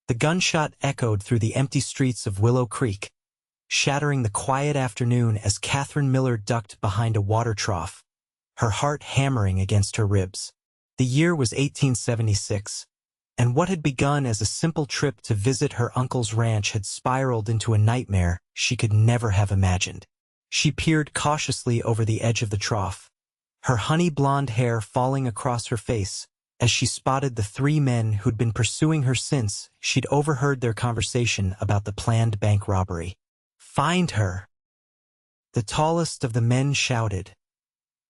The gunshot echoed through the empty streets of Willow Creek, shattering the quiet afternoon as Katherine Miller ducked behind a water trough, her heart hammering against her ribs. The year was 1876, and what had begun as a simple trip to visit her uncle's ranch had spiraled into a nightmare she could never have imagined. She peered cautiously over the edge of the trough, her honey-blonde hair falling across her face as she spotted the three men who'd been pursuing her since she'd overheard their conversation about the planned bank robbery. "Find her!" the tallest of the men shouted,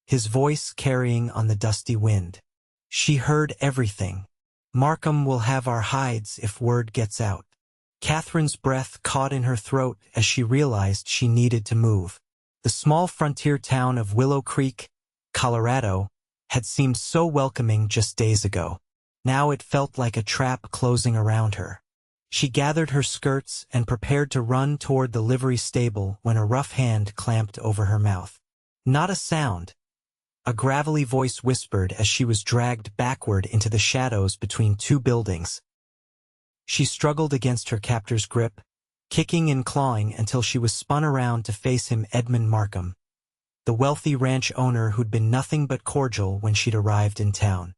his voice carrying on the dusty wind. She heard everything. "Markham will have our hides if word gets out." Katherine's breath caught in her throat as she realized she needed to move. The small frontier town of Willow Creek, Colorado, had seemed so welcoming just days ago. Now it felt like a trap closing around her. She gathered her skirts and prepared to run toward the livery stable when a rough hand clamped over her mouth. "Not a sound," a gravelly voice whispered as she was dragged backward into the shadows between two buildings. She struggled against her captor's grip, kicking and clawing until she was spun around to face him, Edmund Markham, the wealthy ranch owner who'd been nothing but cordial when she'd arrived in town.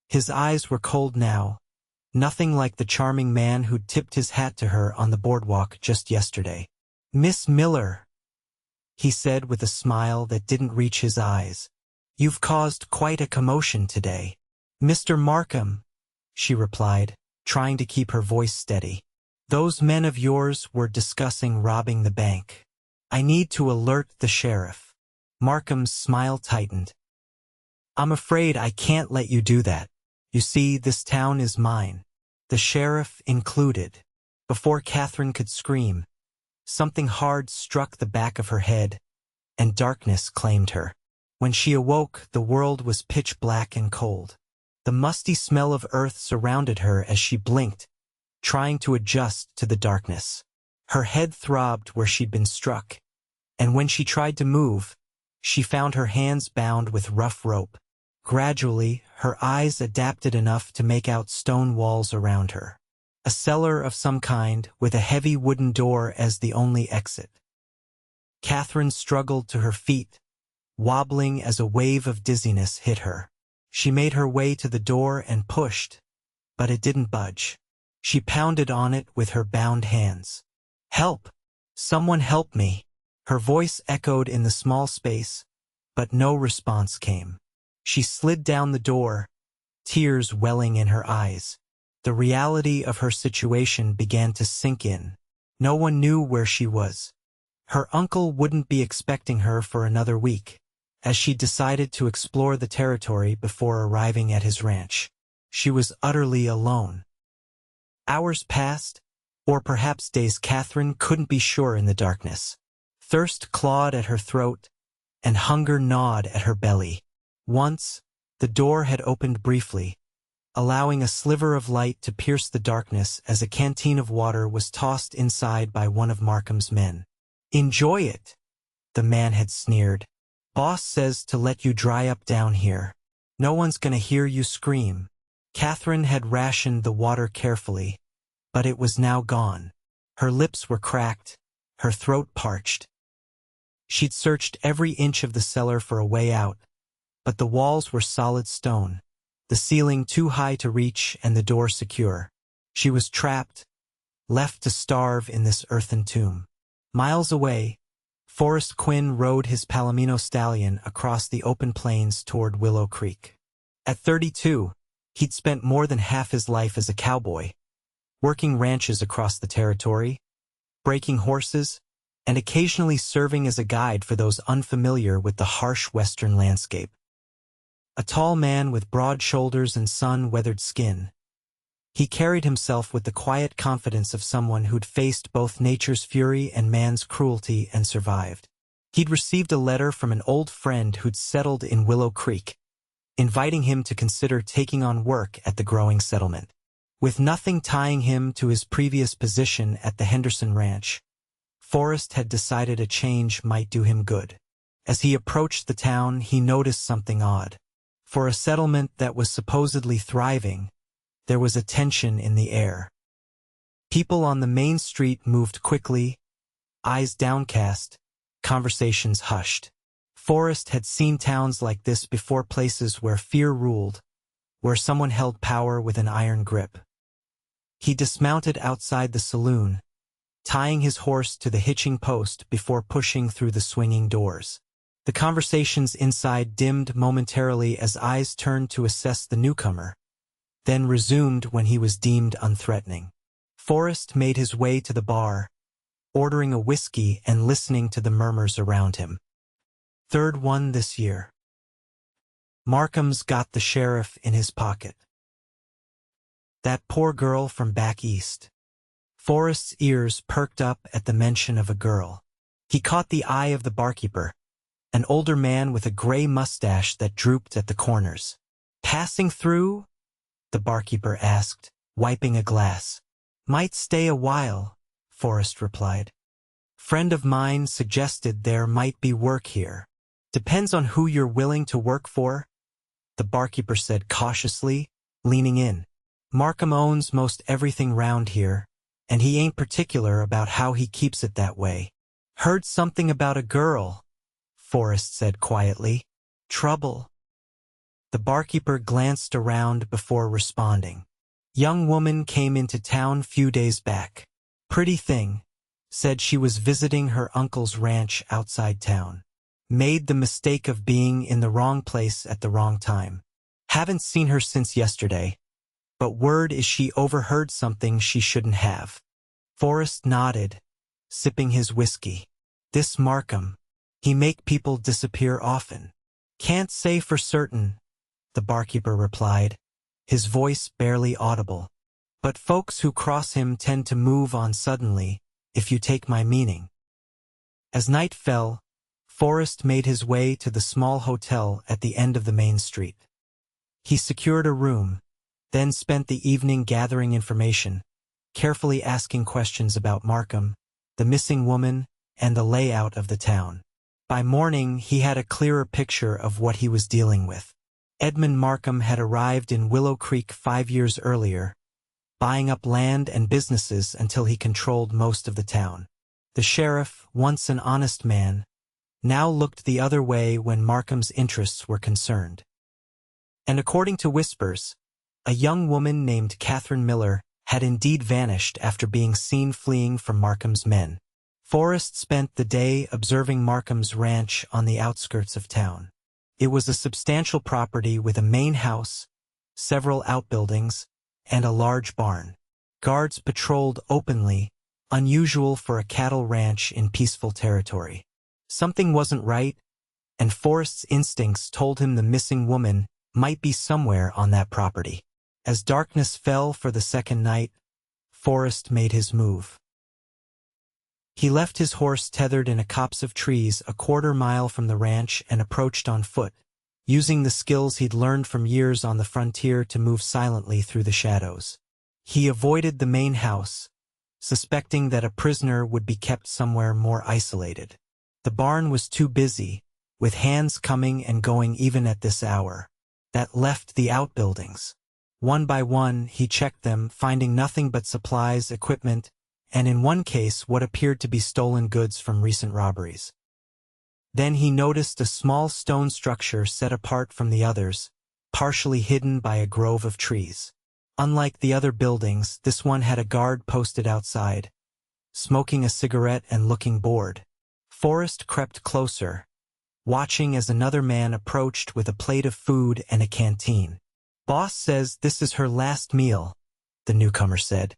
His eyes were cold now, nothing like the charming man who'd tipped his hat to her on the boardwalk just yesterday. "Miss Miller," he said with a smile that didn't reach his eyes, "you've caused quite a commotion today." "Mr. Markham," she replied, trying to keep her voice steady, "those men of yours were discussing robbing the bank. I need to alert the sheriff." Markham's smile tightened. "I'm afraid I can't let you do that. You see, this town is mine, the sheriff included." Before Katherine could scream, something hard struck the back of her head, and darkness claimed her. When she awoke, the world was pitch black and cold. The musty smell of earth surrounded her as she blinked, trying to adjust to the darkness. Her head throbbed where she'd been struck, and when she tried to move, she found her hands bound with rough rope. Gradually, her eyes adapted enough to make out stone walls around her. A cellar of some kind, with a heavy wooden door as the only exit. Katherine struggled to her feet, wobbling as a wave of dizziness hit her. She made her way to the door and pushed, but it didn't budge. She pounded on it with her bound hands. "Help! Someone help me!" Her voice echoed in the small space, but no response came. She slid down the door, tears welling in her eyes. The reality of her situation began to sink in. No one knew where she was. Her uncle wouldn't be expecting her for another week, as she decided to explore the territory before arriving at his ranch. She was utterly alone. Hours passed, or perhaps days. Katherine couldn't be sure in the darkness. Thirst clawed at her throat, and hunger gnawed at her belly. Once, the door had opened briefly, allowing a sliver of light to pierce the darkness as a canteen of water was tossed inside by one of Markham's men. "Enjoy it," the man had sneered. "Boss says to let you dry up down here. No one's gonna hear you scream." Katherine had rationed the water carefully, but it was now gone. Her lips were cracked, her throat parched. She'd searched every inch of the cellar for a way out, but the walls were solid stone, the ceiling too high to reach and the door secure. She was trapped, left to starve in this earthen tomb. Miles away, Forrest Quinn rode his Palomino stallion across the open plains toward Willow Creek. At 32, he'd spent more than half his life as a cowboy, working ranches across the territory, breaking horses, and occasionally serving as a guide for those unfamiliar with the harsh western landscape. A tall man with broad shoulders and sun-weathered skin, he carried himself with the quiet confidence of someone who'd faced both nature's fury and man's cruelty and survived. He'd received a letter from an old friend who'd settled in Willow Creek, inviting him to consider taking on work at the growing settlement. With nothing tying him to his previous position at the Henderson Ranch, Forrest had decided a change might do him good. As he approached the town, he noticed something odd. For a settlement that was supposedly thriving, there was a tension in the air. People on the main street moved quickly, eyes downcast, conversations hushed. Forrest had seen towns like this before, places where fear ruled, where someone held power with an iron grip. He dismounted outside the saloon, tying his horse to the hitching post before pushing through the swinging doors. The conversations inside dimmed momentarily as eyes turned to assess the newcomer, then resumed when he was deemed unthreatening. Forrest made his way to the bar, ordering a whiskey and listening to the murmurs around him. Third one this year. Markham's got the sheriff in his pocket. That poor girl from back east. Forrest's ears perked up at the mention of a girl. He caught the eye of the barkeeper, an older man with a gray mustache that drooped at the corners. "Passing through?" the barkeeper asked, wiping a glass. "Might stay a while," Forrest replied. "Friend of mine suggested there might be work here." "Depends on who you're willing to work for," the barkeeper said cautiously, leaning in. "Markham owns most everything round here, and he ain't particular about how he keeps it that way." "Heard something about a girl," Forrest said quietly. "Trouble?" The barkeeper glanced around before responding. "Young woman came into town few days back. Pretty thing. Said she was visiting her uncle's ranch outside town. Made the mistake of being in the wrong place at the wrong time. Haven't seen her since yesterday, but word is she overheard something she shouldn't have." Forrest nodded, sipping his whiskey. "This Markham, he make people disappear often." "Can't say for certain," the barkeeper replied, his voice barely audible. "But folks who cross him tend to move on suddenly, if you take my meaning." As night fell, Forrest made his way to the small hotel at the end of the main street. He secured a room, then spent the evening gathering information, carefully asking questions about Markham, the missing woman, and the layout of the town. By morning, he had a clearer picture of what he was dealing with. Edmund Markham had arrived in Willow Creek 5 years earlier, buying up land and businesses until he controlled most of the town. The sheriff, once an honest man, now looked the other way when Markham's interests were concerned. And according to whispers, a young woman named Katherine Miller had indeed vanished after being seen fleeing from Markham's men. Forrest spent the day observing Markham's ranch on the outskirts of town. It was a substantial property with a main house, several outbuildings, and a large barn. Guards patrolled openly, unusual for a cattle ranch in peaceful territory. Something wasn't right, and Forrest's instincts told him the missing woman might be somewhere on that property. As darkness fell for the second night, Forrest made his move. He left his horse tethered in a copse of trees a quarter-mile from the ranch and approached on foot, using the skills he'd learned from years on the frontier to move silently through the shadows. He avoided the main house, suspecting that a prisoner would be kept somewhere more isolated. The barn was too busy, with hands coming and going even at this hour. That left the outbuildings. One by one, he checked them, finding nothing but supplies, equipment, and in one case what appeared to be stolen goods from recent robberies. Then he noticed a small stone structure set apart from the others, partially hidden by a grove of trees. Unlike the other buildings, this one had a guard posted outside, smoking a cigarette and looking bored. Forrest crept closer, watching as another man approached with a plate of food and a canteen. "Boss says this is her last meal," the newcomer said.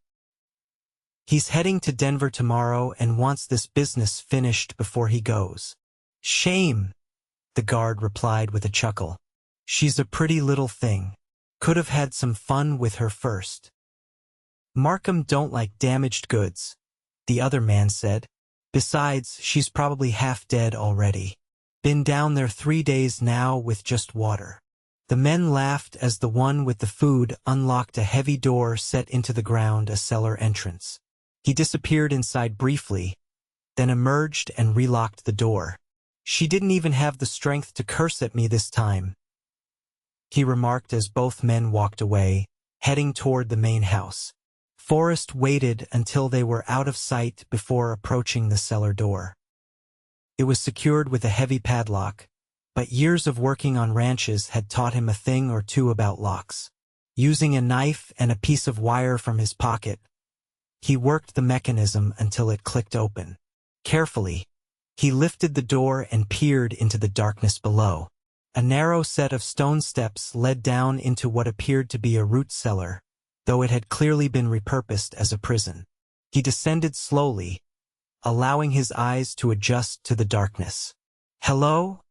"He's heading to Denver tomorrow and wants this business finished before he goes." "Shame," the guard replied with a chuckle. "She's a pretty little thing. Could have had some fun with her first." "Markham don't like damaged goods," the other man said. "Besides, she's probably half dead already. Been down there 3 days now with just water." The men laughed as the one with the food unlocked a heavy door set into the ground, a cellar entrance. He disappeared inside briefly, then emerged and relocked the door. "She didn't even have the strength to curse at me this time," he remarked as both men walked away, heading toward the main house. Forrest waited until they were out of sight before approaching the cellar door. It was secured with a heavy padlock, but years of working on ranches had taught him a thing or two about locks. Using a knife and a piece of wire from his pocket, he worked the mechanism until it clicked open. Carefully, he lifted the door and peered into the darkness below. A narrow set of stone steps led down into what appeared to be a root cellar, though it had clearly been repurposed as a prison. He descended slowly, allowing his eyes to adjust to the darkness. "Hello?"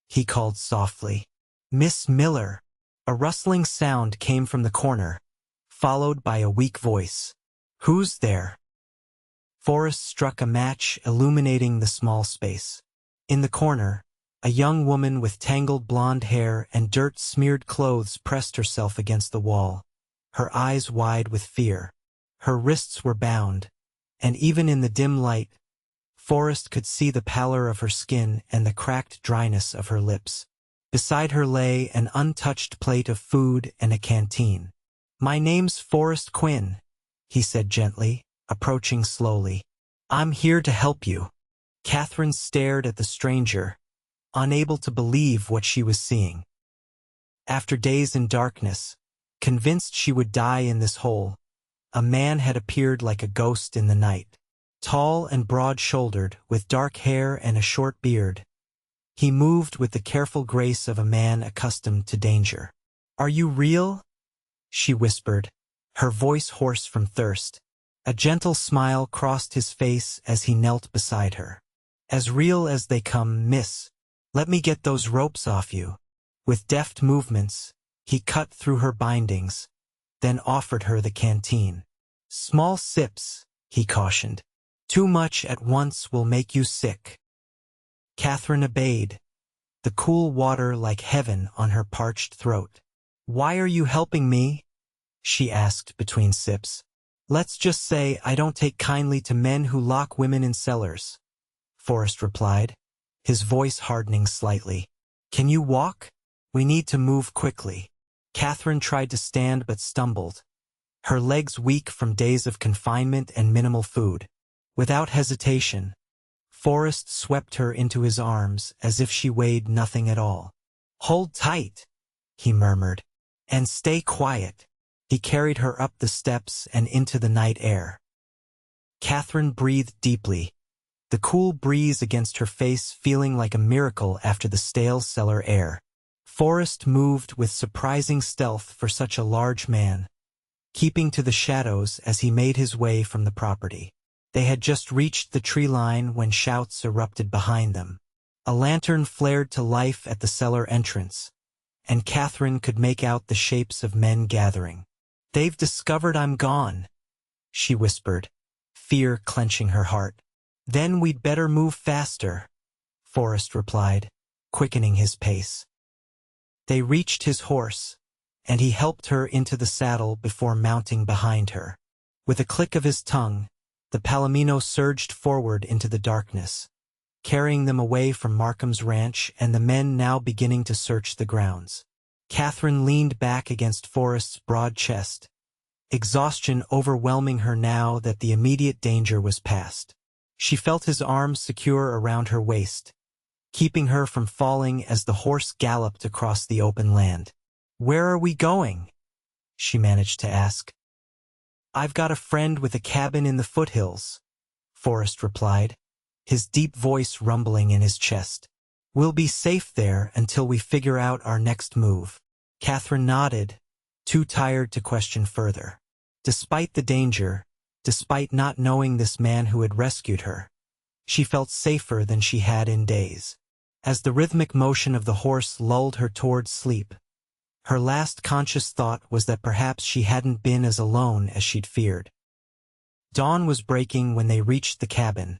he called softly. "Miss Miller." A rustling sound came from the corner, followed by a weak voice. "Who's there?" Forrest struck a match, illuminating the small space. In the corner, a young woman with tangled blonde hair and dirt-smeared clothes pressed herself against the wall, her eyes wide with fear. Her wrists were bound, and even in the dim light, Forrest could see the pallor of her skin and the cracked dryness of her lips. Beside her lay an untouched plate of food and a canteen. "My name's Forrest Quinn," he said gently, approaching slowly. "I'm here to help you." Katherine stared at the stranger, unable to believe what she was seeing. After days in darkness, convinced she would die in this hole, a man had appeared like a ghost in the night. Tall and broad-shouldered, with dark hair and a short beard, he moved with the careful grace of a man accustomed to danger. "Are you real?" she whispered, her voice hoarse from thirst. A gentle smile crossed his face as he knelt beside her. "As real as they come, miss. Let me get those ropes off you." With deft movements, he cut through her bindings, then offered her the canteen. "Small sips," he cautioned. "Too much at once will make you sick." Katherine obeyed, the cool water like heaven on her parched throat. "Why are you helping me?" she asked between sips. "Let's just say I don't take kindly to men who lock women in cellars," Forrest replied, his voice hardening slightly. "Can you walk? We need to move quickly." Katherine tried to stand but stumbled, her legs weak from days of confinement and minimal food. Without hesitation, Forrest swept her into his arms as if she weighed nothing at all. "Hold tight," he murmured, "and stay quiet." He carried her up the steps and into the night air. Katherine breathed deeply, the cool breeze against her face feeling like a miracle after the stale cellar air. Forrest moved with surprising stealth for such a large man, keeping to the shadows as he made his way from the property. They had just reached the tree line when shouts erupted behind them. A lantern flared to life at the cellar entrance, and Katherine could make out the shapes of men gathering. "They've discovered I'm gone," she whispered, fear clenching her heart. "Then we'd better move faster," Forrest replied, quickening his pace. They reached his horse, and he helped her into the saddle before mounting behind her. With a click of his tongue, the Palomino surged forward into the darkness, carrying them away from Markham's ranch and the men now beginning to search the grounds. Katherine leaned back against Forrest's broad chest, exhaustion overwhelming her now that the immediate danger was past. She felt his arms secure around her waist, keeping her from falling as the horse galloped across the open land. "Where are we going?" she managed to ask. "I've got a friend with a cabin in the foothills," Forrest replied, his deep voice rumbling in his chest. "We'll be safe there until we figure out our next move." Katherine nodded, too tired to question further. Despite the danger, despite not knowing this man who had rescued her, she felt safer than she had in days. As the rhythmic motion of the horse lulled her toward sleep, her last conscious thought was that perhaps she hadn't been as alone as she'd feared. Dawn was breaking when they reached the cabin,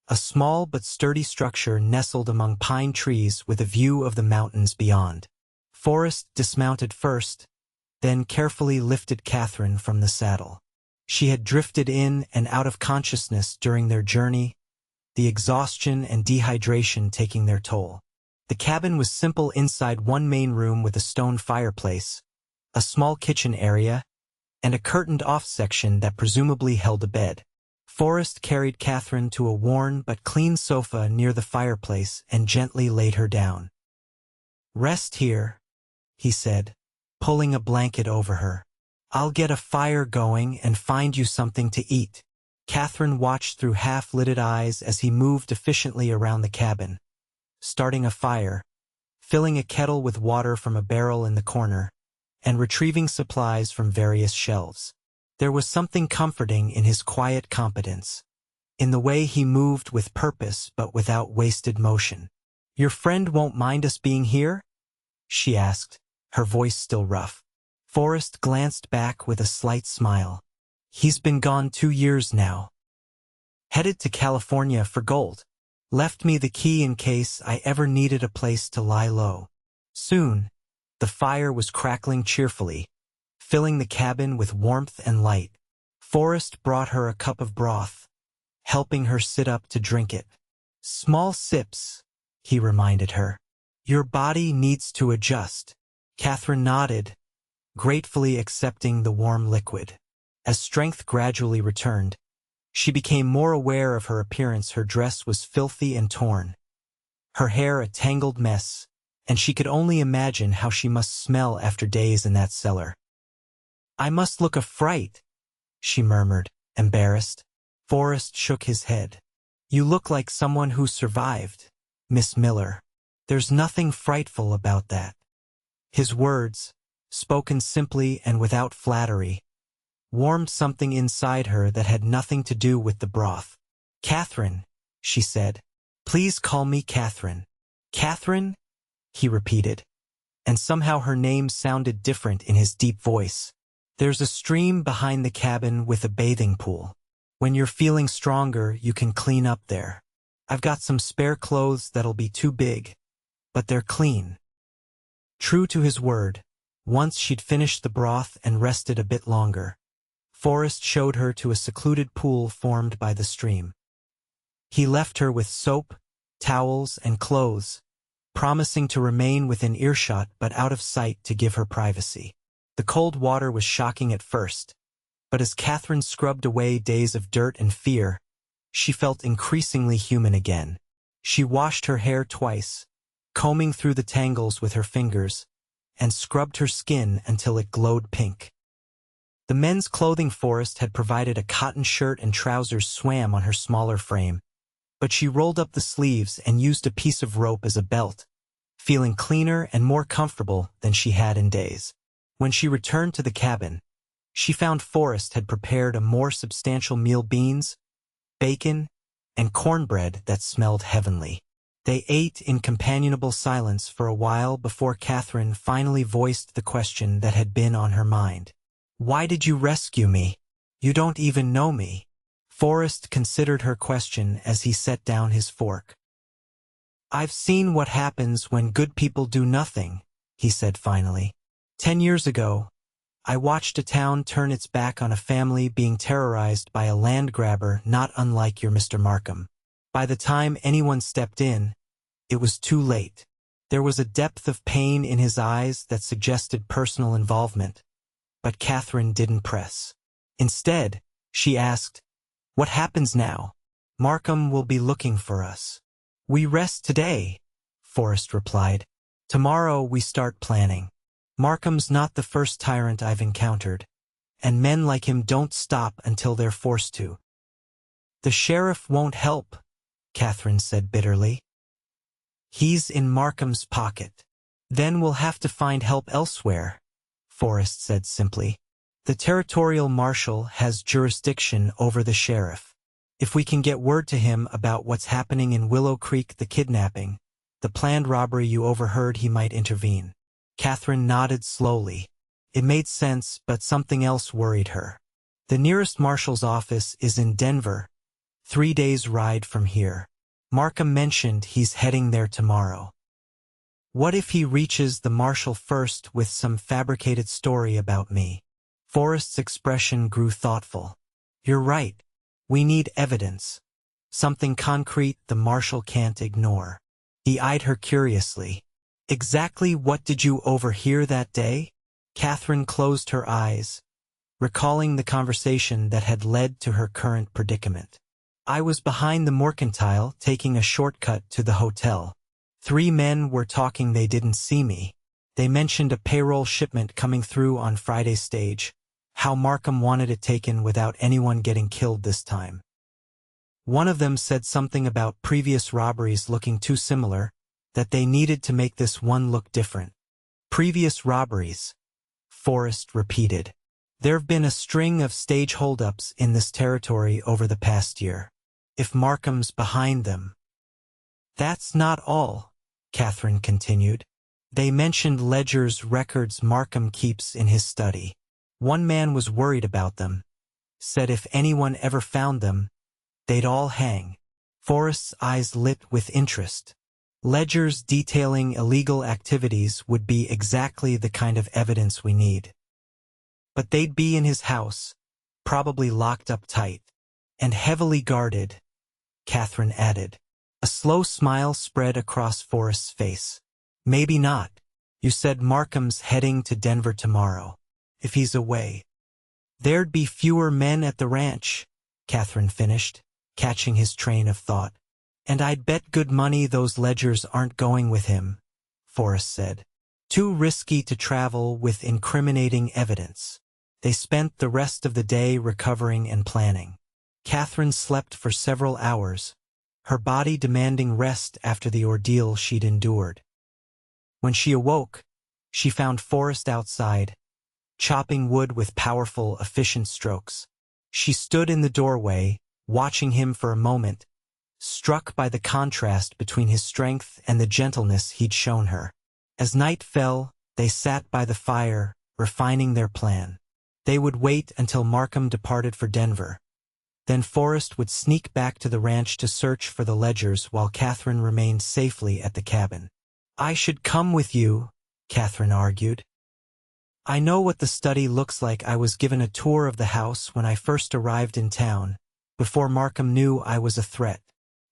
a small but sturdy structure nestled among pine trees with a view of the mountains beyond. Forrest dismounted first, then carefully lifted Katherine from the saddle. She had drifted in and out of consciousness during their journey, the exhaustion and dehydration taking their toll. The cabin was simple inside one main room with a stone fireplace, a small kitchen area, and a curtained-off section that presumably held a bed. Forrest carried Katherine to a worn but clean sofa near the fireplace and gently laid her down. "Rest here," he said, pulling a blanket over her. "I'll get a fire going and find you something to eat." Katherine watched through half-lidded eyes as he moved efficiently around the cabin, starting a fire, filling a kettle with water from a barrel in the corner, and retrieving supplies from various shelves. There was something comforting in his quiet competence, in the way he moved with purpose but without wasted motion. "Your friend won't mind us being here?" she asked, her voice still rough. Forrest glanced back with a slight smile. "He's been gone 2 years now. Headed to California for gold. Left me the key in case I ever needed a place to lie low." Soon, the fire was crackling cheerfully, filling the cabin with warmth and light. Forrest brought her a cup of broth, helping her sit up to drink it. "Small sips," he reminded her. "Your body needs to adjust." Katherine nodded, gratefully accepting the warm liquid. As strength gradually returned, she became more aware of her appearance. Her dress was filthy and torn, her hair a tangled mess, and she could only imagine how she must smell after days in that cellar. "I must look a fright," she murmured, embarrassed. Forrest shook his head. "You look like someone who survived, Miss Miller. There's nothing frightful about that." His words, spoken simply and without flattery, warmed something inside her that had nothing to do with the broth. "Katherine," she said. "Please call me Katherine." "Katherine?" he repeated, and somehow her name sounded different in his deep voice. "There's a stream behind the cabin with a bathing pool. When you're feeling stronger, you can clean up there. I've got some spare clothes that'll be too big, but they're clean." True to his word, once she'd finished the broth and rested a bit longer, Forrest showed her to a secluded pool formed by the stream. He left her with soap, towels, and clothes, promising to remain within earshot but out of sight to give her privacy. The cold water was shocking at first, but as Katherine scrubbed away days of dirt and fear, she felt increasingly human again. She washed her hair twice, combing through the tangles with her fingers, and scrubbed her skin until it glowed pink. The men's clothing Forrest had provided, a cotton shirt and trousers, swam on her smaller frame, but she rolled up the sleeves and used a piece of rope as a belt, feeling cleaner and more comfortable than she had in days. When she returned to the cabin, she found Forrest had prepared a more substantial meal: beans, bacon, and cornbread that smelled heavenly. They ate in companionable silence for a while before Katherine finally voiced the question that had been on her mind. "Why did you rescue me? You don't even know me." Forrest considered her question as he set down his fork. "I've seen what happens when good people do nothing," he said finally. 10 years ago, I watched a town turn its back on a family being terrorized by a land grabber not unlike your Mr. Markham. By the time anyone stepped in, it was too late. There was a depth of pain in his eyes that suggested personal involvement, but Katherine didn't press. Instead, she asked, "What happens now?" "Markham will be looking for us." "We rest today," Forrest replied. "Tomorrow we start planning. Markham's not the first tyrant I've encountered, and men like him don't stop until they're forced to." "The sheriff won't help," Katherine said bitterly. "He's in Markham's pocket." "Then we'll have to find help elsewhere," Forrest said simply. "The territorial marshal has jurisdiction over the sheriff. If we can get word to him about what's happening in Willow Creek, the kidnapping, the planned robbery you overheard, he might intervene." Katherine nodded slowly. It made sense, but something else worried her. "The nearest marshal's office is in Denver, 3 days' ride from here. Markham mentioned he's heading there tomorrow. What if he reaches the marshal first with some fabricated story about me?" Forrest's expression grew thoughtful. "You're right. We need evidence. Something concrete the marshal can't ignore." He eyed her curiously. "Exactly what did you overhear that day?" Katherine closed her eyes, recalling the conversation that had led to her current predicament. I was behind the mercantile, taking a shortcut to the hotel. 3 men were talking. They didn't see me. They mentioned a payroll shipment coming through on Friday's stage, how Markham wanted it taken without anyone getting killed this time. One of them said something about previous robberies looking too similar, that they needed to make this one look different. Previous robberies, Forrest repeated. There've been a string of stage holdups in this territory over the past year. If Markham's behind them. That's not all, Katherine continued. They mentioned ledgers records Markham keeps in his study. One man was worried about them, said if anyone ever found them, they'd all hang. Forrest's eyes lit with interest. Ledgers detailing illegal activities would be exactly the kind of evidence we need. But they'd be in his house, probably locked up tight, and heavily guarded, Katherine added. A slow smile spread across Forrest's face. Maybe not. You said Markham's heading to Denver tomorrow. If he's away, there'd be fewer men at the ranch, Katherine finished, catching his train of thought. And I'd bet good money those ledgers aren't going with him, Forrest said. Too risky to travel with incriminating evidence. They spent the rest of the day recovering and planning. Katherine slept for several hours, her body demanding rest after the ordeal she'd endured. When she awoke, she found Forrest outside, chopping wood with powerful, efficient strokes. She stood in the doorway, watching him for a moment, struck by the contrast between his strength and the gentleness he'd shown her. As night fell, they sat by the fire, refining their plan. They would wait until Markham departed for Denver. Then Forrest would sneak back to the ranch to search for the ledgers while Katherine remained safely at the cabin. I should come with you, Katherine argued. I know what the study looks like. I was given a tour of the house when I first arrived in town, before Markham knew I was a threat.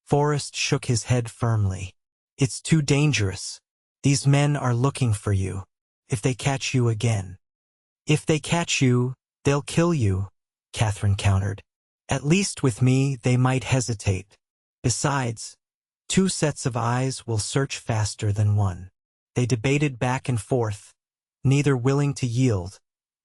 Forrest shook his head firmly. It's too dangerous. These men are looking for you. If they catch you again. If they catch you, they'll kill you, Katherine countered. At least with me, they might hesitate. Besides, 2 sets of eyes will search faster than one. They debated back and forth, neither willing to yield,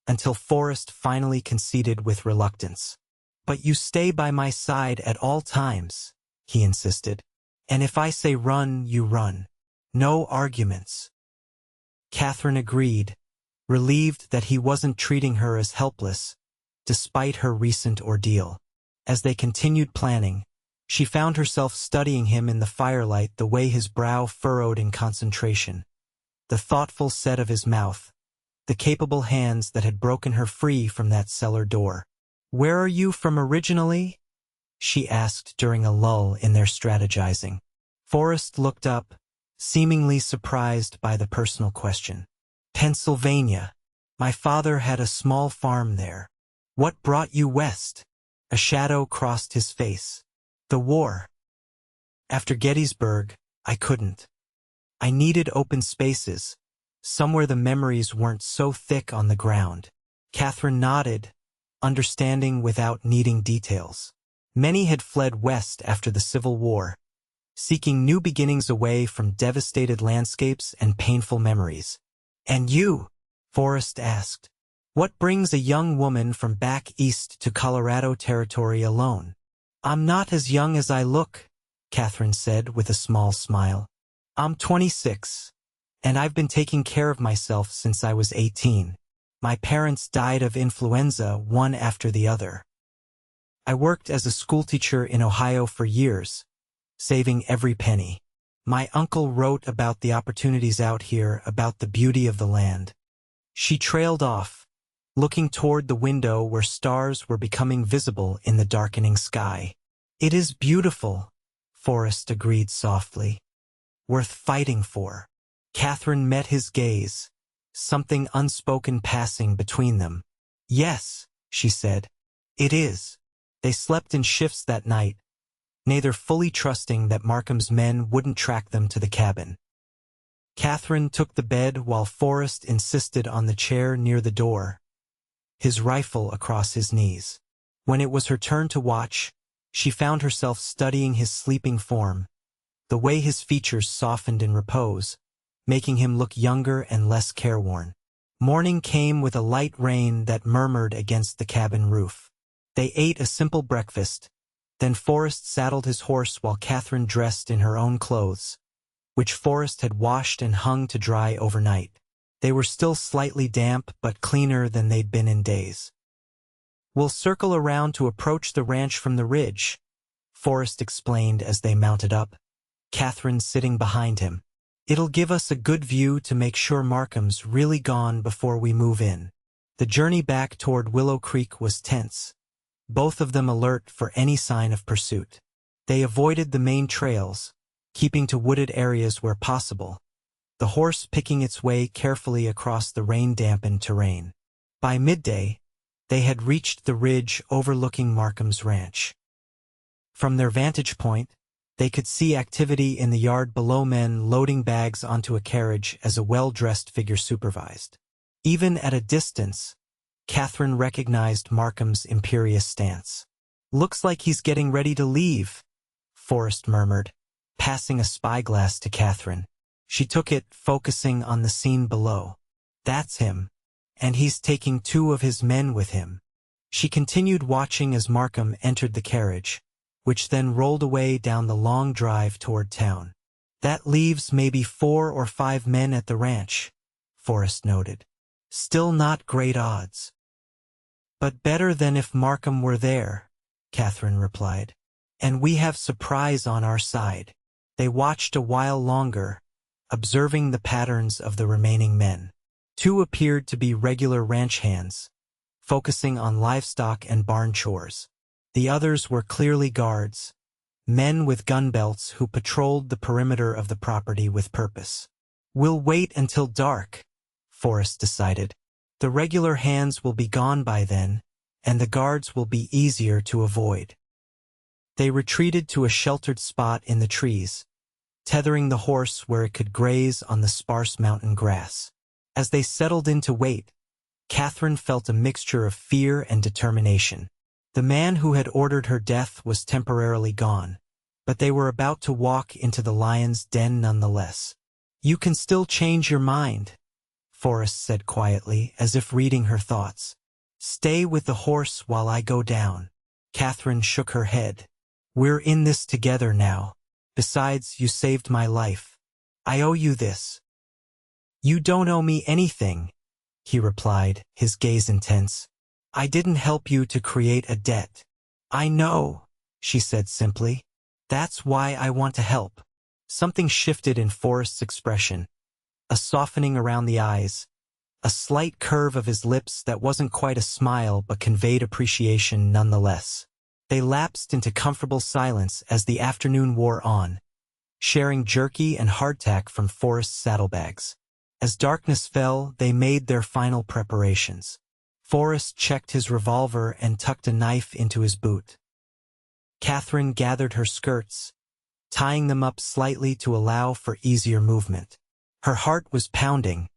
until Forrest finally conceded with reluctance. But you stay by my side at all times, he insisted. And if I say run, you run. No arguments. Katherine agreed, relieved that he wasn't treating her as helpless, despite her recent ordeal. As they continued planning, she found herself studying him in the firelight, the way his brow furrowed in concentration, the thoughtful set of his mouth, the capable hands that had broken her free from that cellar door. Where are you from originally? She asked during a lull in their strategizing. Forrest looked up, seemingly surprised by the personal question. Pennsylvania. My father had a small farm there. What brought you west? A shadow crossed his face. The war. After Gettysburg, I couldn't. I needed open spaces, somewhere the memories weren't so thick on the ground. Katherine nodded, understanding without needing details. Many had fled west after the Civil War, seeking new beginnings away from devastated landscapes and painful memories. And you? Forrest asked. What brings a young woman from back east to Colorado territory alone? I'm not as young as I look, Katherine said with a small smile. I'm 26, and I've been taking care of myself since I was 18. My parents died of influenza one after the other. I worked as a schoolteacher in Ohio for years, saving every penny. My uncle wrote about the opportunities out here, about the beauty of the land. She trailed off, looking toward the window where stars were becoming visible in the darkening sky. It is beautiful, Forrest agreed softly. Worth fighting for. Katherine met his gaze, something unspoken passing between them. Yes, she said. It is. They slept in shifts that night, neither fully trusting that Markham's men wouldn't track them to the cabin. Katherine took the bed while Forrest insisted on the chair near the door, his rifle across his knees. When it was her turn to watch, she found herself studying his sleeping form, the way his features softened in repose, making him look younger and less careworn. Morning came with a light rain that murmured against the cabin roof. They ate a simple breakfast, then Forrest saddled his horse while Katherine dressed in her own clothes, which Forrest had washed and hung to dry overnight. They were still slightly damp but cleaner than they'd been in days. "We'll circle around to approach the ranch from the ridge," Forrest explained as they mounted up, Katherine sitting behind him. "It'll give us a good view to make sure Markham's really gone before we move in." The journey back toward Willow Creek was tense, both of them alert for any sign of pursuit. They avoided the main trails, keeping to wooded areas where possible, the horse picking its way carefully across the rain-dampened terrain. By midday, they had reached the ridge overlooking Markham's ranch. From their vantage point, they could see activity in the yard below, men loading bags onto a carriage as a well-dressed figure supervised. Even at a distance, Katherine recognized Markham's imperious stance. "Looks like he's getting ready to leave," Forrest murmured, passing a spyglass to Katherine. She took it, focusing on the scene below. "That's him, and he's taking 2 of his men with him." She continued watching as Markham entered the carriage, which then rolled away down the long drive toward town. "That leaves maybe 4 or 5 men at the ranch," Forrest noted. "Still not great odds." "But better than if Markham were there," Katherine replied. "And we have surprise on our side." They watched a while longer, observing the patterns of the remaining men. 2 appeared to be regular ranch hands, focusing on livestock and barn chores. The others were clearly guards, men with gun belts who patrolled the perimeter of the property with purpose. "We'll wait until dark," Forrest decided. "The regular hands will be gone by then, and the guards will be easier to avoid." They retreated to a sheltered spot in the trees, tethering the horse where it could graze on the sparse mountain grass. As they settled in to wait, Katherine felt a mixture of fear and determination. The man who had ordered her death was temporarily gone, but they were about to walk into the lion's den nonetheless. "You can still change your mind," Forrest said quietly, as if reading her thoughts. "Stay with the horse while I go down." Katherine shook her head. "We're in this together now. Besides, you saved my life. I owe you this." "You don't owe me anything," he replied, his gaze intense. "I didn't help you to create a debt." "I know," she said simply. "That's why I want to help." Something shifted in Forrest's expression, a softening around the eyes, a slight curve of his lips that wasn't quite a smile but conveyed appreciation nonetheless. They lapsed into comfortable silence as the afternoon wore on, sharing jerky and hardtack from Forrest's saddlebags. As darkness fell, they made their final preparations. Forrest checked his revolver and tucked a knife into his boot. Katherine gathered her skirts, tying them up slightly to allow for easier movement. Her heart was pounding,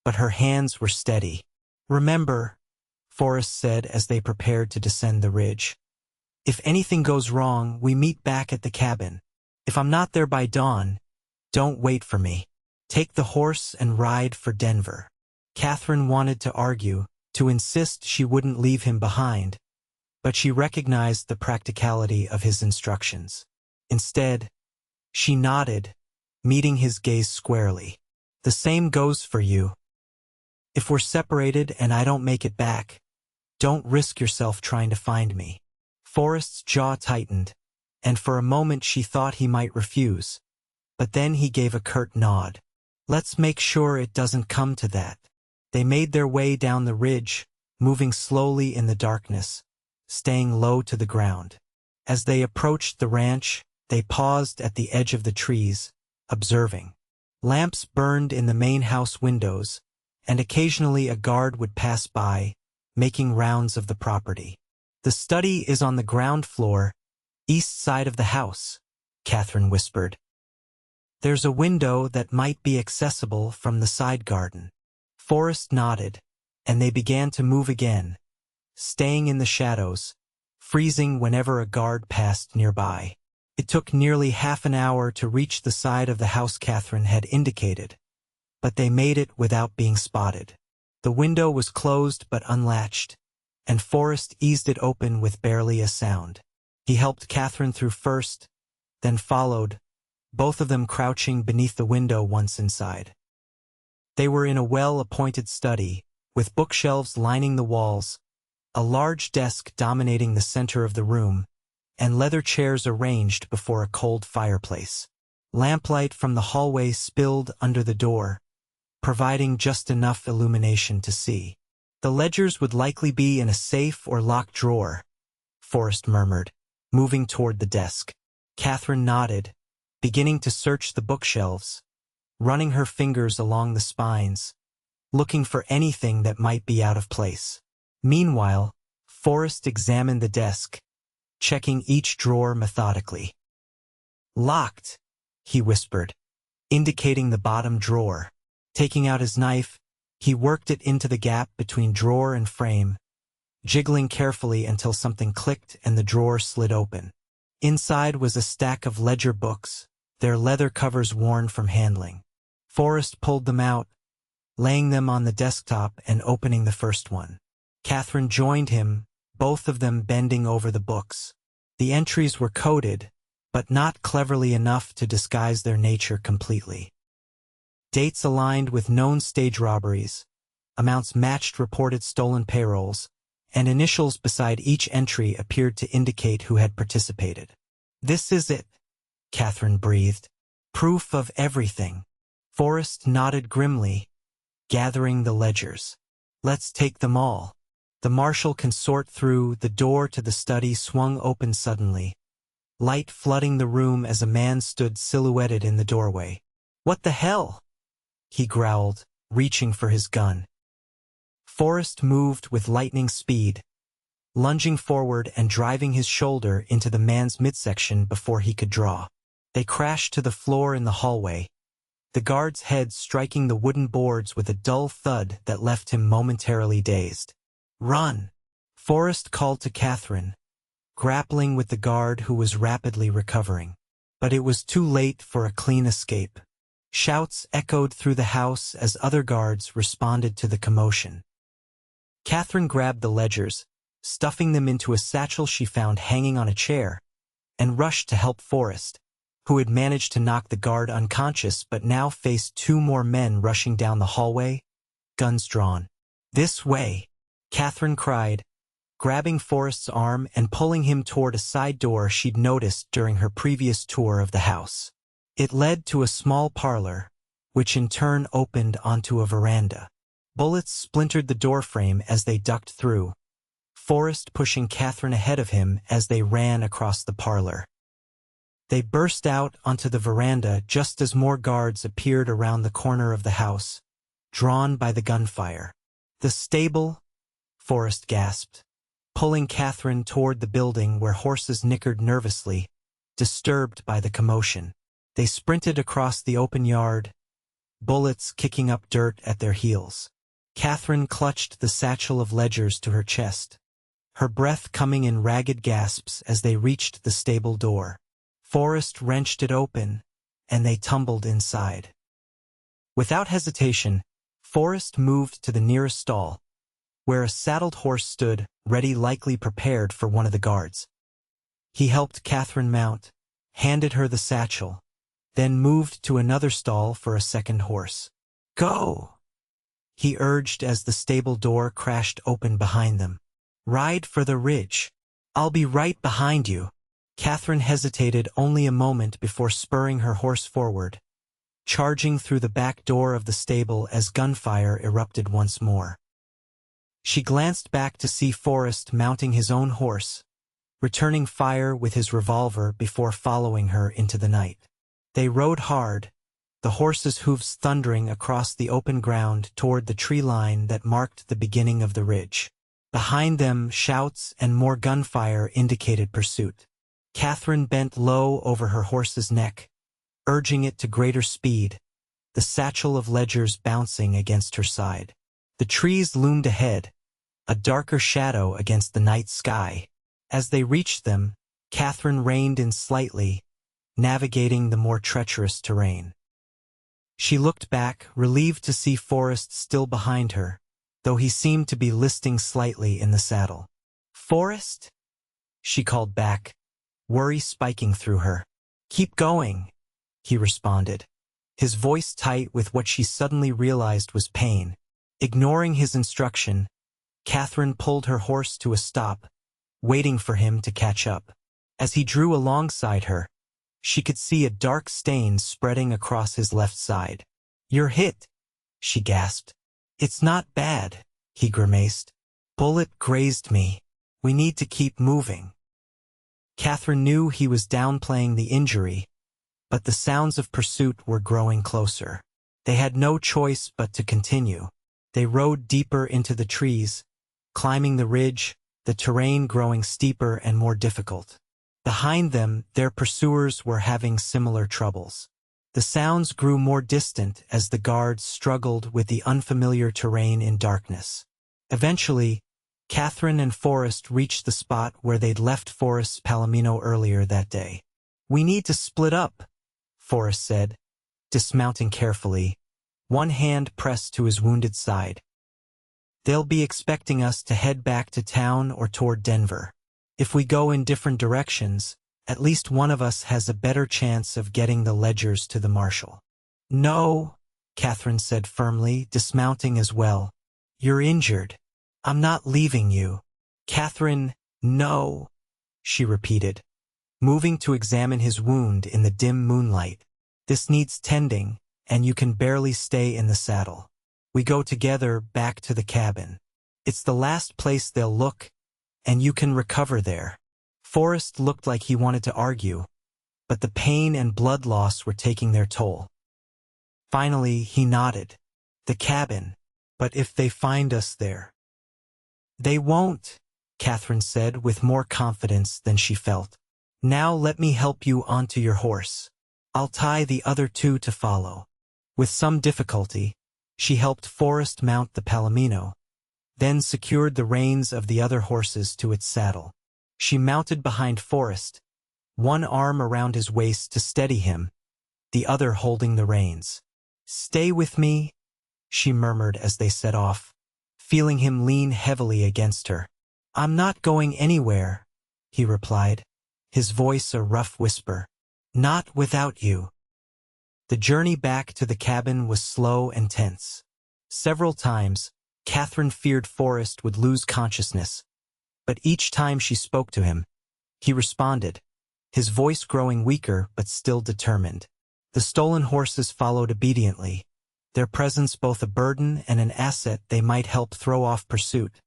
but her hands were steady. "Remember," Forrest said as they prepared to descend the ridge, "if anything goes wrong, we meet back at the cabin. If I'm not there by dawn, don't wait for me. Take the horse and ride for Denver." Katherine wanted to argue, to insist she wouldn't leave him behind, but she recognized the practicality of his instructions. Instead, she nodded, meeting his gaze squarely. "The same goes for you. If we're separated and I don't make it back, don't risk yourself trying to find me." Forrest's jaw tightened, and for a moment she thought he might refuse, but then he gave a curt nod. "Let's make sure it doesn't come to that." They made their way down the ridge, moving slowly in the darkness, staying low to the ground. As they approached the ranch, they paused at the edge of the trees, observing. Lamps burned in the main house windows, and occasionally a guard would pass by, making rounds of the property. "The study is on the ground floor, east side of the house," Katherine whispered. "There's a window that might be accessible from the side garden." Forrest nodded, and they began to move again, staying in the shadows, freezing whenever a guard passed nearby. It took nearly half an hour to reach the side of the house Katherine had indicated, but they made it without being spotted. The window was closed but unlatched, and Forrest eased it open with barely a sound. He helped Katherine through first, then followed, both of them crouching beneath the window once inside. They were in a well-appointed study, with bookshelves lining the walls, a large desk dominating the center of the room, and leather chairs arranged before a cold fireplace. Lamplight from the hallway spilled under the door, providing just enough illumination to see. The ledgers would likely be in a safe or locked drawer, Forrest murmured, moving toward the desk. Katherine nodded, beginning to search the bookshelves, running her fingers along the spines, looking for anything that might be out of place. Meanwhile, Forrest examined the desk, checking each drawer methodically. "Locked," he whispered, indicating the bottom drawer. Taking out his knife, he worked it into the gap between drawer and frame, jiggling carefully until something clicked and the drawer slid open. Inside was a stack of ledger books, their leather covers worn from handling. Forrest pulled them out, laying them on the desktop and opening the first one. Katherine joined him, both of them bending over the books. The entries were coded, but not cleverly enough to disguise their nature completely. Dates aligned with known stage robberies, amounts matched reported stolen payrolls, and initials beside each entry appeared to indicate who had participated. "This is it," Katherine breathed. "Proof of everything." Forrest nodded grimly, gathering the ledgers. "Let's take them all." The marshal can sort through. The door to the study swung open suddenly, light flooding the room as a man stood silhouetted in the doorway. "What the hell?" he growled, reaching for his gun. Forrest moved with lightning speed, lunging forward and driving his shoulder into the man's midsection before he could draw. They crashed to the floor in the hallway, the guard's head striking the wooden boards with a dull thud that left him momentarily dazed. "Run!" Forrest called to Katherine, grappling with the guard who was rapidly recovering. But it was too late for a clean escape. Shouts echoed through the house as other guards responded to the commotion. Katherine grabbed the ledgers, stuffing them into a satchel she found hanging on a chair, and rushed to help Forrest, who had managed to knock the guard unconscious but now faced two more men rushing down the hallway, guns drawn. "This way!" Katherine cried, grabbing Forrest's arm and pulling him toward a side door she'd noticed during her previous tour of the house. It led to a small parlor, which in turn opened onto a veranda. Bullets splintered the doorframe as they ducked through, Forrest pushing Katherine ahead of him as they ran across the parlor. They burst out onto the veranda just as more guards appeared around the corner of the house, drawn by the gunfire. "The stable?" Forrest gasped, pulling Katherine toward the building where horses nickered nervously, disturbed by the commotion. They sprinted across the open yard, bullets kicking up dirt at their heels. Katherine clutched the satchel of ledgers to her chest, her breath coming in ragged gasps as they reached the stable door. Forrest wrenched it open, and they tumbled inside. Without hesitation, Forrest moved to the nearest stall, where a saddled horse stood, ready, likely prepared for one of the guards. He helped Katherine mount, handed her the satchel, then moved to another stall for a second horse. "Go!" he urged as the stable door crashed open behind them. "Ride for the ridge. I'll be right behind you." Katherine hesitated only a moment before spurring her horse forward, charging through the back door of the stable as gunfire erupted once more. She glanced back to see Forrest mounting his own horse, returning fire with his revolver before following her into the night. They rode hard, the horses' hooves thundering across the open ground toward the tree line that marked the beginning of the ridge. Behind them, shouts and more gunfire indicated pursuit. Katherine bent low over her horse's neck, urging it to greater speed, the satchel of ledgers bouncing against her side. The trees loomed ahead, a darker shadow against the night sky. As they reached them, Katherine reined in slightly, navigating the more treacherous terrain. She looked back, relieved to see Forrest still behind her, though he seemed to be listing slightly in the saddle. "Forrest?" she called back, worry spiking through her. "Keep going," he responded, his voice tight with what she suddenly realized was pain. Ignoring his instruction, Katherine pulled her horse to a stop, waiting for him to catch up. As he drew alongside her, she could see a dark stain spreading across his left side. "You're hit," she gasped. "It's not bad," he grimaced. "Bullet grazed me. We need to keep moving." Katherine knew he was downplaying the injury, but the sounds of pursuit were growing closer. They had no choice but to continue. They rode deeper into the trees, climbing the ridge, the terrain growing steeper and more difficult. Behind them, their pursuers were having similar troubles. The sounds grew more distant as the guards struggled with the unfamiliar terrain in darkness. Eventually, Katherine and Forrest reached the spot where they'd left Forrest's Palomino earlier that day. "We need to split up," Forrest said, dismounting carefully, one hand pressed to his wounded side. "They'll be expecting us to head back to town or toward Denver. If we go in different directions, at least one of us has a better chance of getting the ledgers to the marshal." "No," Katherine said firmly, dismounting as well. "You're injured. I'm not leaving you." "Katherine, no," she repeated, moving to examine his wound in the dim moonlight. "This needs tending, and you can barely stay in the saddle. We go together back to the cabin. It's the last place they'll look, and you can recover there." Forrest looked like he wanted to argue, but the pain and blood loss were taking their toll. Finally, he nodded. "The cabin. But if they find us there?" "They won't," Katherine said with more confidence than she felt. "Now let me help you onto your horse. I'll tie the other two to follow." With some difficulty, she helped Forrest mount the Palomino, then secured the reins of the other horses to its saddle. She mounted behind Forrest, one arm around his waist to steady him, the other holding the reins. "Stay with me," she murmured as they set off, feeling him lean heavily against her. "I'm not going anywhere," he replied, his voice a rough whisper. "Not without you." The journey back to the cabin was slow and tense. Several times, Katherine feared Forrest would lose consciousness, but each time she spoke to him, he responded, his voice growing weaker but still determined. The stolen horses followed obediently, their presence both a burden and an asset they might help throw off pursuit,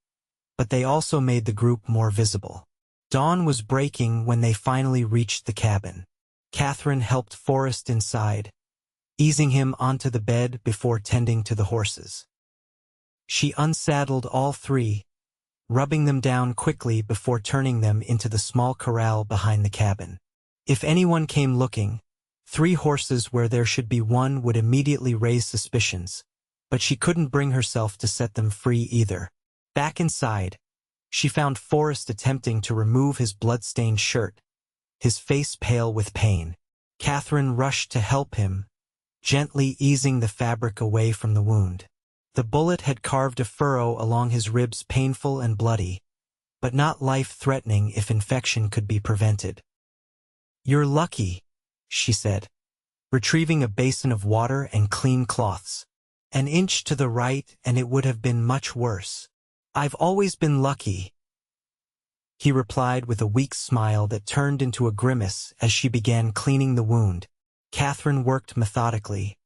but they also made the group more visible. Dawn was breaking when they finally reached the cabin. Katherine helped Forrest inside, easing him onto the bed before tending to the horses. She unsaddled all three, rubbing them down quickly before turning them into the small corral behind the cabin. If anyone came looking, 3 horses where there should be one would immediately raise suspicions, but she couldn't bring herself to set them free either. Back inside, she found Forrest attempting to remove his blood-stained shirt, his face pale with pain. Katherine rushed to help him, gently easing the fabric away from the wound. The bullet had carved a furrow along his ribs, painful and bloody, but not life-threatening if infection could be prevented. "You're lucky," she said, retrieving a basin of water and clean cloths. "An inch to the right and it would have been much worse." "I've always been lucky," he replied with a weak smile that turned into a grimace as she began cleaning the wound. Katherine worked methodically,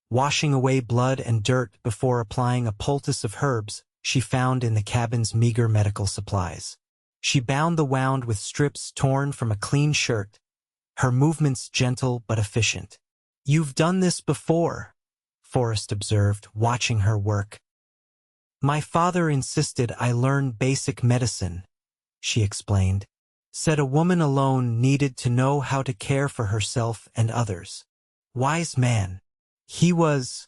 washing away blood and dirt before applying a poultice of herbs she found in the cabin's meager medical supplies. She bound the wound with strips torn from a clean shirt, her movements gentle but efficient. "You've done this before," Forrest observed, watching her work. "My father insisted I learn basic medicine," she explained. "Said a woman alone needed to know how to care for herself and others. Wise man." "He was,"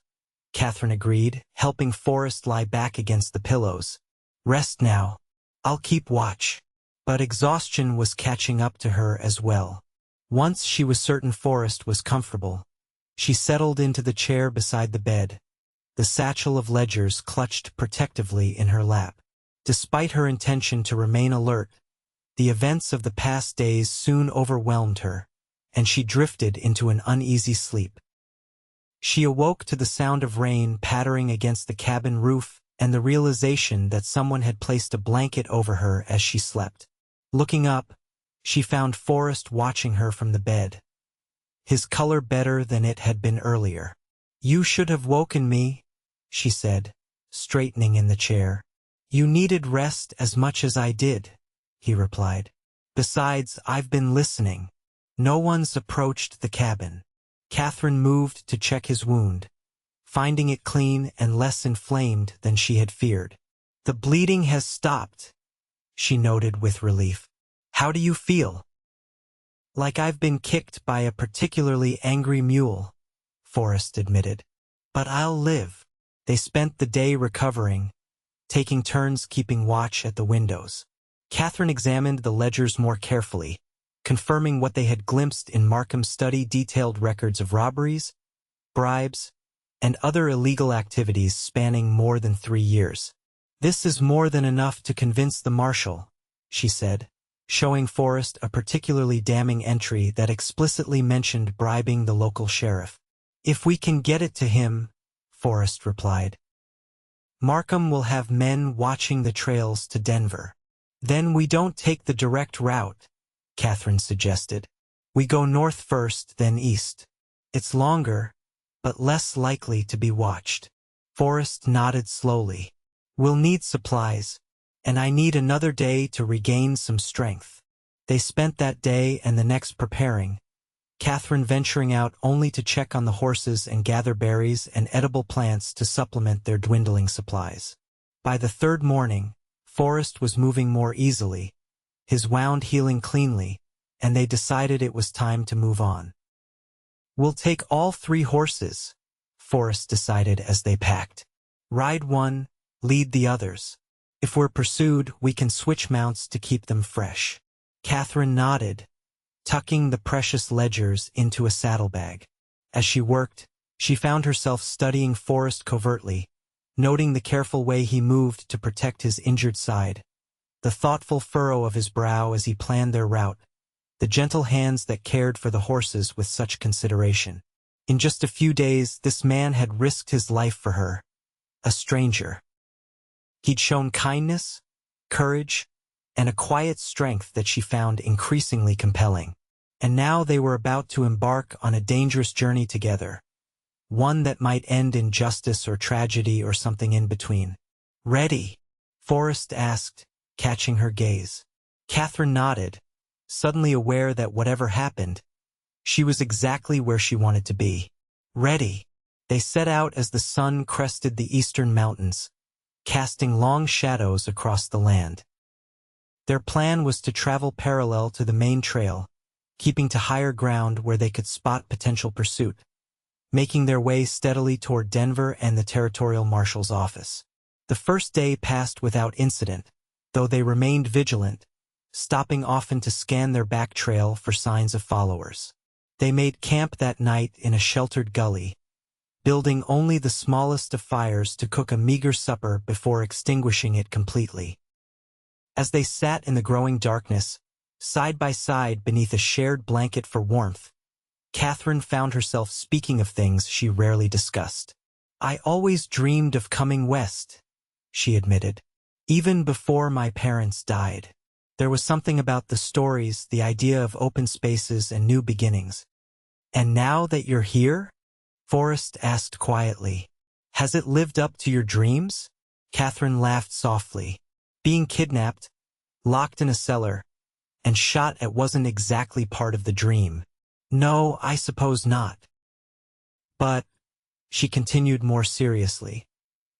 Katherine agreed, helping Forrest lie back against the pillows, Rest now. I'll keep watch. But exhaustion was catching up to her as well. Once she was certain Forrest was comfortable, she settled into the chair beside the bed, the satchel of ledgers clutched protectively in her lap. Despite her intention to remain alert, the events of the past days soon overwhelmed her, and she drifted into an uneasy sleep. She awoke to the sound of rain pattering against the cabin roof and the realization that someone had placed a blanket over her as she slept. Looking up, she found Forrest watching her from the bed, his color better than it had been earlier. "You should have woken me," she said, straightening in the chair. "You needed rest as much as I did," he replied. "Besides, I've been listening. No one's approached the cabin." Katherine moved to check his wound, finding it clean and less inflamed than she had feared. "The bleeding has stopped," she noted with relief. "How do you feel?" "Like I've been kicked by a particularly angry mule," Forrest admitted. "But I'll live." They spent the day recovering, taking turns keeping watch at the windows. Katherine examined the ledgers more carefully, confirming what they had glimpsed in Markham's study: detailed records of robberies, bribes, and other illegal activities spanning more than 3 years. "This is more than enough to convince the marshal," she said, showing Forrest a particularly damning entry that explicitly mentioned bribing the local sheriff. "If we can get it to him," Forrest replied. "Markham will have men watching the trails to Denver." "Then we don't take the direct route," Katherine suggested. "We go north first, then east. It's longer, but less likely to be watched." Forrest nodded slowly. "We'll need supplies, and I need another day to regain some strength." They spent that day and the next preparing, Katherine venturing out only to check on the horses and gather berries and edible plants to supplement their dwindling supplies. By the third morning, Forrest was moving more easily, his wound healing cleanly, and they decided it was time to move on. "We'll take all 3 horses," Forrest decided as they packed. "Ride one, lead the others. If we're pursued, we can switch mounts to keep them fresh." Katherine nodded, tucking the precious ledgers into a saddlebag. As she worked, she found herself studying Forrest covertly, noting the careful way he moved to protect his injured side, the thoughtful furrow of his brow as he planned their route, the gentle hands that cared for the horses with such consideration. In just a few days, this man had risked his life for her, a stranger. He'd shown kindness, courage, and a quiet strength that she found increasingly compelling. And now they were about to embark on a dangerous journey together, one that might end in justice or tragedy or something in between. "Ready?" Forrest asked, catching her gaze. Katherine nodded, suddenly aware that whatever happened, she was exactly where she wanted to be. "Ready." They set out as the sun crested the eastern mountains, casting long shadows across the land. Their plan was to travel parallel to the main trail, keeping to higher ground where they could spot potential pursuit, making their way steadily toward Denver and the territorial marshal's office. The first day passed without incident, though they remained vigilant, stopping often to scan their back trail for signs of followers. They made camp that night in a sheltered gully, building only the smallest of fires to cook a meager supper before extinguishing it completely. As they sat in the growing darkness, side by side beneath a shared blanket for warmth, Katherine found herself speaking of things she rarely discussed. "I always dreamed of coming west," she admitted. "Even before my parents died. There was something about the stories, the idea of open spaces and new beginnings." "And now that you're here?" Forrest asked quietly. "Has it lived up to your dreams?" Katherine laughed softly. "Being kidnapped, locked in a cellar, and shot at wasn't exactly part of the dream. No, I suppose not. But," she continued more seriously,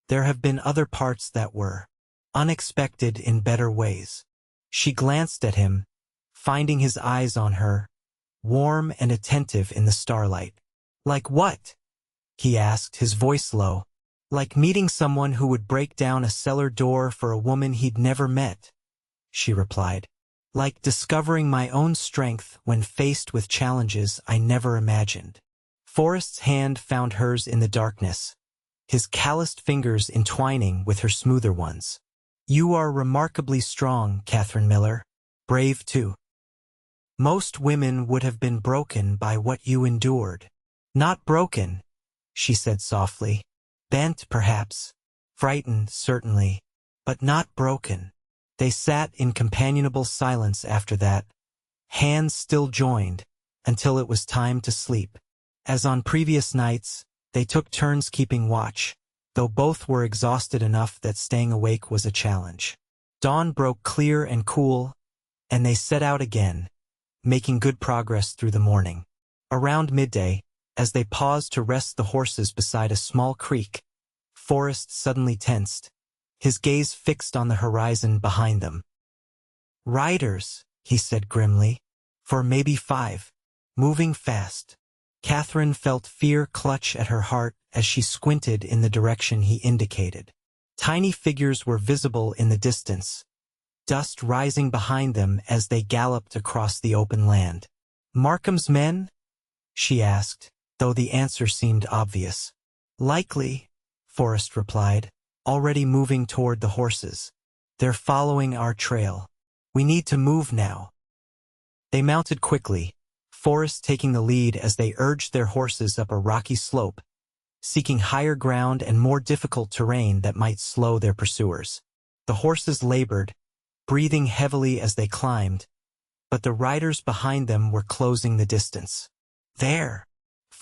"there have been other parts that were unexpected in better ways." She glanced at him, finding his eyes on her, warm and attentive in the starlight. "Like what?" he asked, his voice low. Like meeting someone who would break down a cellar door for a woman he'd never met, she replied. Like discovering my own strength when faced with challenges I never imagined. Forrest's hand found hers in the darkness, his calloused fingers entwining with her smoother ones. You are remarkably strong, Katherine Miller. Brave, too. Most women would have been broken by what you endured. Not broken, she said softly. Bent, perhaps. Frightened, certainly. But not broken. They sat in companionable silence after that, hands still joined, until it was time to sleep. As on previous nights, they took turns keeping watch, though both were exhausted enough that staying awake was a challenge. Dawn broke clear and cool, and they set out again, making good progress through the morning. Around midday, as they paused to rest the horses beside a small creek, Forrest suddenly tensed, his gaze fixed on the horizon behind them. Riders, he said grimly, for maybe 5, moving fast. Katherine felt fear clutch at her heart as she squinted in the direction he indicated. Tiny figures were visible in the distance, dust rising behind them as they galloped across the open land. Markham's men? She asked, though the answer seemed obvious. Likely, Forrest replied, already moving toward the horses. They're following our trail. We need to move now. They mounted quickly, Forrest taking the lead as they urged their horses up a rocky slope, seeking higher ground and more difficult terrain that might slow their pursuers. The horses labored, breathing heavily as they climbed, but the riders behind them were closing the distance. There!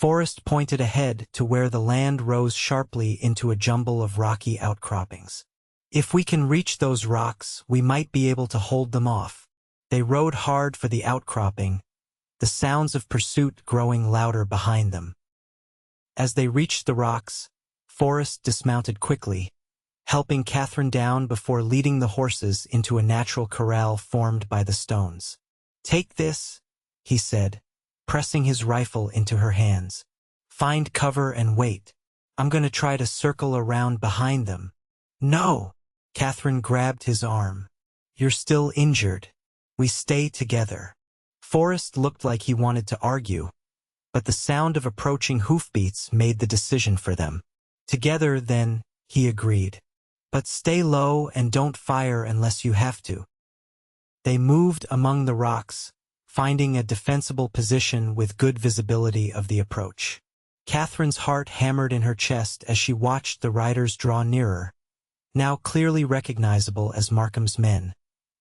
Forrest pointed ahead to where the land rose sharply into a jumble of rocky outcroppings. If we can reach those rocks, we might be able to hold them off. They rode hard for the outcropping, the sounds of pursuit growing louder behind them. As they reached the rocks, Forrest dismounted quickly, helping Katherine down before leading the horses into a natural corral formed by the stones. Take this, he said, pressing his rifle into her hands. Find cover and wait. I'm going to try to circle around behind them. No! Katherine grabbed his arm. You're still injured. We stay together. Forrest looked like he wanted to argue, but the sound of approaching hoofbeats made the decision for them. Together, then, he agreed. But stay low and don't fire unless you have to. They moved among the rocks, finding a defensible position with good visibility of the approach. Katherine's heart hammered in her chest as she watched the riders draw nearer, now clearly recognizable as Markham's men,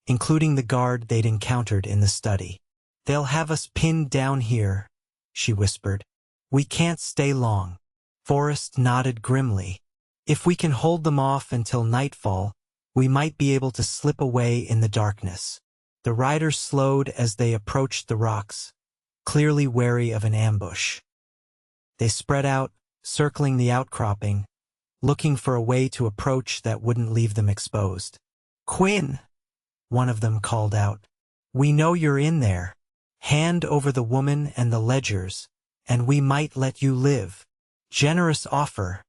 including the guard they'd encountered in the study. They'll have us pinned down here, she whispered. We can't stay long. Forrest nodded grimly. If we can hold them off until nightfall, we might be able to slip away in the darkness. The riders slowed as they approached the rocks, clearly wary of an ambush. They spread out, circling the outcropping, looking for a way to approach that wouldn't leave them exposed. Quinn, one of them called out. We know you're in there. Hand over the woman and the ledgers, and we might let you live. Generous offer,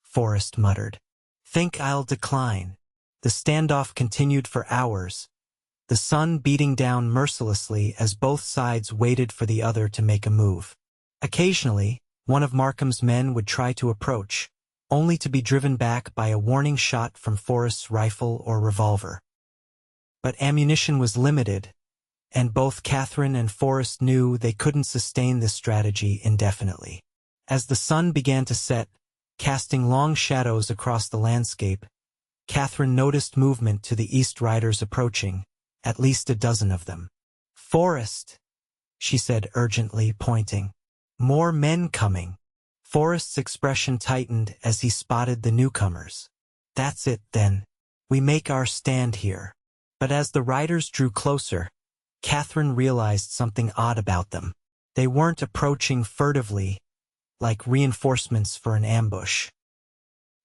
Forrest muttered. Think I'll decline. The standoff continued for hours, the sun beating down mercilessly as both sides waited for the other to make a move. Occasionally, one of Markham's men would try to approach, only to be driven back by a warning shot from Forrest's rifle or revolver. But ammunition was limited, and both Katherine and Forrest knew they couldn't sustain this strategy indefinitely. As the sun began to set, casting long shadows across the landscape, Katherine noticed movement to the east riders approaching, at least a dozen of them. Forrest, she said urgently, pointing. More men coming. Forrest's expression tightened as he spotted the newcomers. That's it, then. We make our stand here. But as the riders drew closer, Katherine realized something odd about them. They weren't approaching furtively, like reinforcements for an ambush.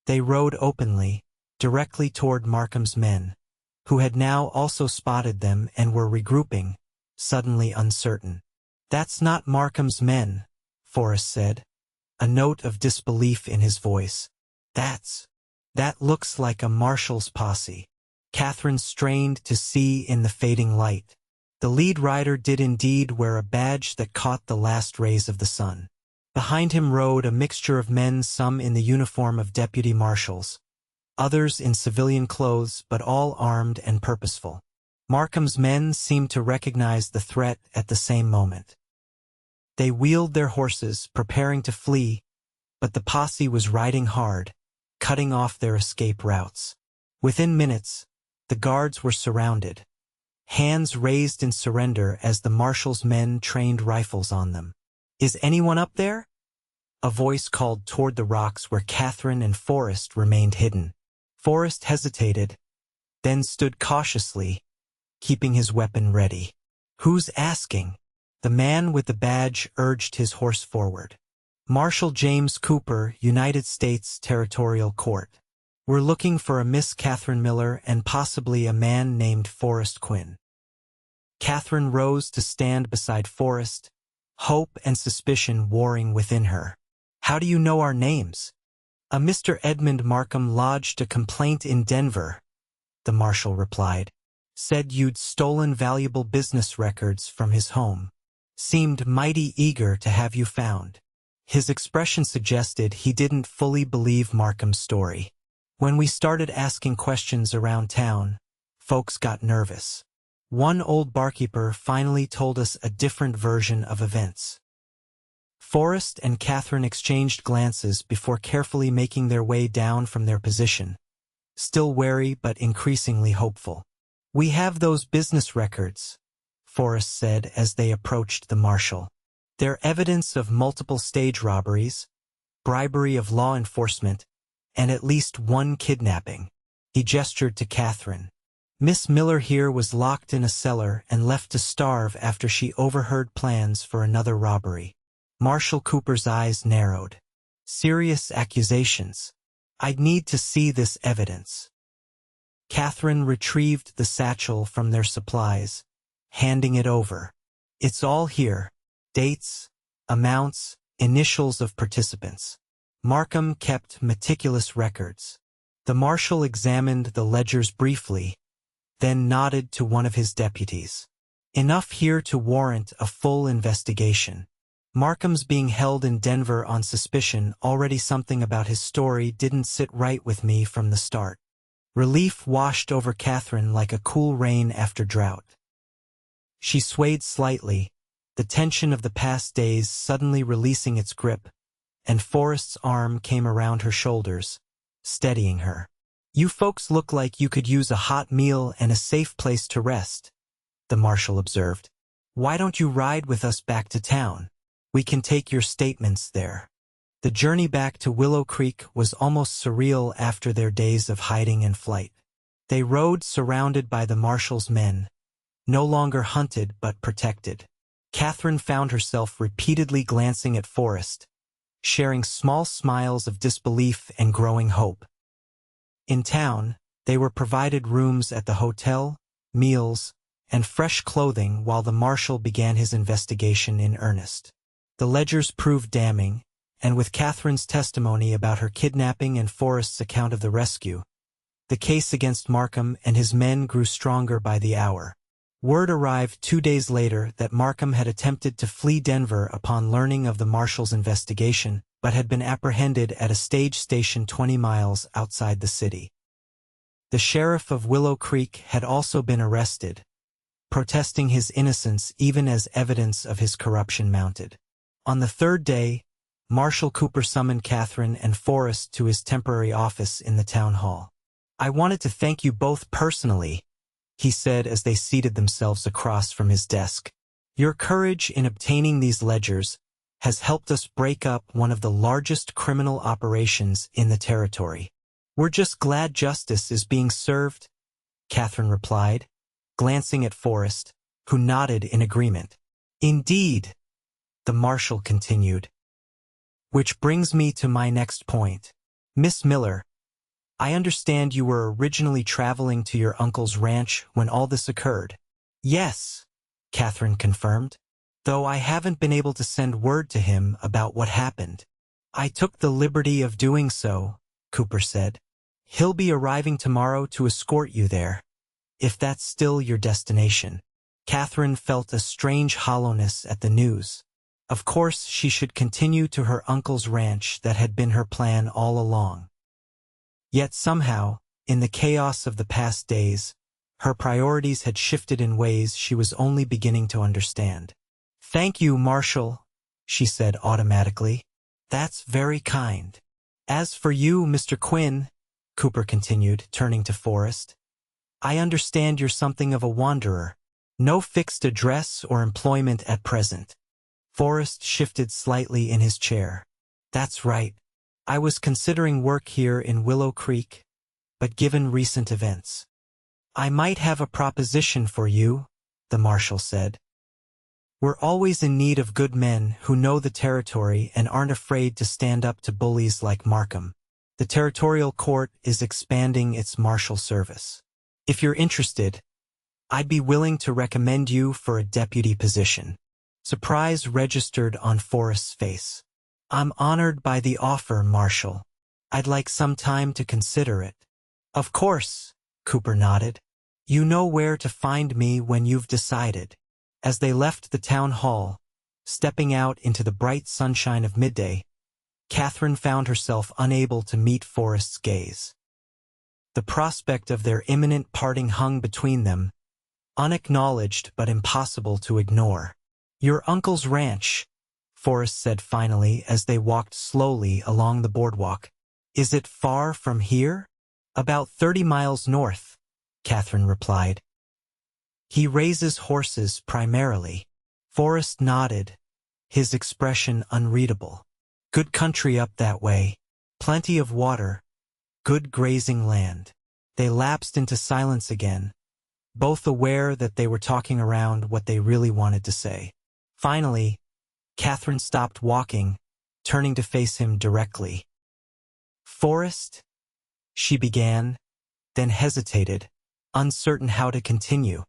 They rode openly, directly toward Markham's men, who had now also spotted them and were regrouping, suddenly uncertain. That's not Markham's men, Forrest said, a note of disbelief in his voice. That looks like a marshal's posse. Katherine strained to see in the fading light. The lead rider did indeed wear a badge that caught the last rays of the sun. Behind him rode a mixture of men, some in the uniform of deputy marshals, others in civilian clothes, but all armed and purposeful. Markham's men seemed to recognize the threat at the same moment. They wheeled their horses, preparing to flee, but the posse was riding hard, cutting off their escape routes. Within minutes, the guards were surrounded, hands raised in surrender as the marshal's men trained rifles on them. "Is anyone up there?" A voice called toward the rocks where Katherine and Forrest remained hidden. Forrest hesitated, then stood cautiously, keeping his weapon ready. "Who's asking?" The man with the badge urged his horse forward. "Marshal James Cooper, United States Territorial Court. We're looking for a Miss Katherine Miller and possibly a man named Forrest Quinn." Katherine rose to stand beside Forrest, hope and suspicion warring within her. "How do you know our names?" "A Mr. Edmund Markham lodged a complaint in Denver," the marshal replied. "Said you'd stolen valuable business records from his home. Seemed mighty eager to have you found." His expression suggested he didn't fully believe Markham's story. "When we started asking questions around town, folks got nervous. One old barkeeper finally told us a different version of events." Forrest and Katherine exchanged glances before carefully making their way down from their position, still wary but increasingly hopeful. "We have those business records," Forrest said as they approached the marshal. "They're evidence of multiple stage robberies, bribery of law enforcement, and at least one kidnapping." He gestured to Katherine. "Miss Miller here was locked in a cellar and left to starve after she overheard plans for another robbery." Marshal Cooper's eyes narrowed. "Serious accusations. I'd need to see this evidence." Katherine retrieved the satchel from their supplies, handing it over. "It's all here. Dates, amounts, initials of participants." Markham kept meticulous records. The marshal examined the ledgers briefly, then nodded to one of his deputies. "Enough here to warrant a full investigation." Markham's being held in Denver on suspicion, already something about his story didn't sit right with me from the start. Relief washed over Katherine like a cool rain after drought. She swayed slightly, the tension of the past days suddenly releasing its grip, and Forrest's arm came around her shoulders, steadying her. "You folks look like you could use a hot meal and a safe place to rest," the marshal observed. "Why don't you ride with us back to town? We can take your statements there." The journey back to Willow Creek was almost surreal after their days of hiding and flight. They rode surrounded by the marshal's men, no longer hunted but protected. Katherine found herself repeatedly glancing at Forrest, sharing small smiles of disbelief and growing hope. In town, they were provided rooms at the hotel, meals, and fresh clothing while the marshal began his investigation in earnest. The ledgers proved damning, and with Katherine's testimony about her kidnapping and Forrest's account of the rescue, the case against Markham and his men grew stronger by the hour. Word arrived 2 days later that Markham had attempted to flee Denver upon learning of the marshal's investigation, but had been apprehended at a stage station 20 miles outside the city. The sheriff of Willow Creek had also been arrested, protesting his innocence even as evidence of his corruption mounted. On the third day, Marshal Cooper summoned Katherine and Forrest to his temporary office in the town hall. "I wanted to thank you both personally," he said as they seated themselves across from his desk. "Your courage in obtaining these ledgers has helped us break up one of the largest criminal operations in the territory." "We're just glad justice is being served," Katherine replied, glancing at Forrest, who nodded in agreement. "Indeed," the marshal continued. "Which brings me to my next point. Miss Miller, I understand you were originally traveling to your uncle's ranch when all this occurred." "Yes," Katherine confirmed, "though I haven't been able to send word to him about what happened. I took the liberty of doing so, Cooper said. "He'll be arriving tomorrow to escort you there, if that's still your destination." Katherine felt a strange hollowness at the news. Of course, she should continue to her uncle's ranch. That had been her plan all along. Yet somehow, in the chaos of the past days, her priorities had shifted in ways she was only beginning to understand. "Thank you, Marshal," she said automatically. "That's very kind." "As for you, Mr. Quinn," Cooper continued, turning to Forrest, "I understand you're something of a wanderer. No fixed address or employment at present." Forrest shifted slightly in his chair. "That's right. I was considering work here in Willow Creek, but given recent events, I might have a proposition for you," the marshal said. "We're always in need of good men who know the territory and aren't afraid to stand up to bullies like Markham. The territorial court is expanding its marshal service. If you're interested, I'd be willing to recommend you for a deputy position." Surprise registered on Forrest's face. "I'm honored by the offer, Marshal. I'd like some time to consider it." "Of course," Cooper nodded. "You know where to find me when you've decided." As they left the town hall, stepping out into the bright sunshine of midday, Katherine found herself unable to meet Forrest's gaze. The prospect of their imminent parting hung between them, unacknowledged but impossible to ignore. "Your uncle's ranch," Forrest said finally as they walked slowly along the boardwalk. "Is it far from here?" "About 30 miles north," Katherine replied. "He raises horses primarily." Forrest nodded, his expression unreadable. "Good country up that way. Plenty of water. Good grazing land." They lapsed into silence again, both aware that they were talking around what they really wanted to say. Finally, Katherine stopped walking, turning to face him directly. "Forrest?" she began, then hesitated, uncertain how to continue.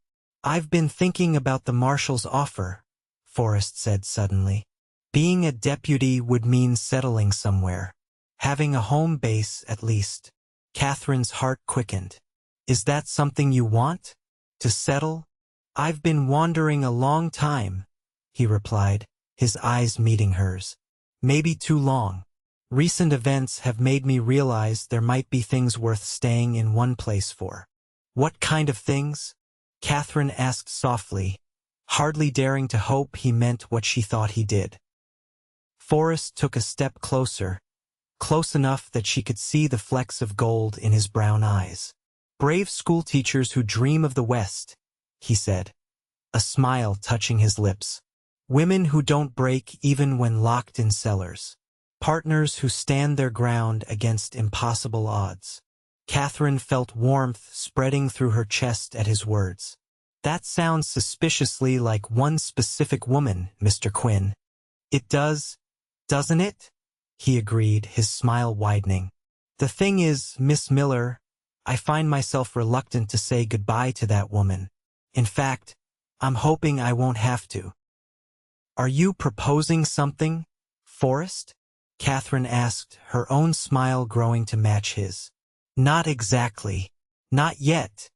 "I've been thinking about the marshal's offer," Forrest said suddenly. "Being a deputy would mean settling somewhere. Having a home base, at least." Katherine's heart quickened. "Is that something you want? To settle?" "I've been wandering a long time," he replied, his eyes meeting hers. "Maybe too long. Recent events have made me realize there might be things worth staying in one place for." "What kind of things?" Katherine asked softly, hardly daring to hope he meant what she thought he did. Forrest took a step closer, close enough that she could see the flecks of gold in his brown eyes. "Brave schoolteachers who dream of the West," he said, a smile touching his lips. "Women who don't break even when locked in cellars. Partners who stand their ground against impossible odds." Katherine felt warmth spreading through her chest at his words. "That sounds suspiciously like one specific woman, Mr. Quinn." "It does, doesn't it?" he agreed, his smile widening. "The thing is, Miss Miller, I find myself reluctant to say goodbye to that woman. In fact, I'm hoping I won't have to." "Are you proposing something, Forrest?" Katherine asked, her own smile growing to match his. "Not exactly. Not yet,"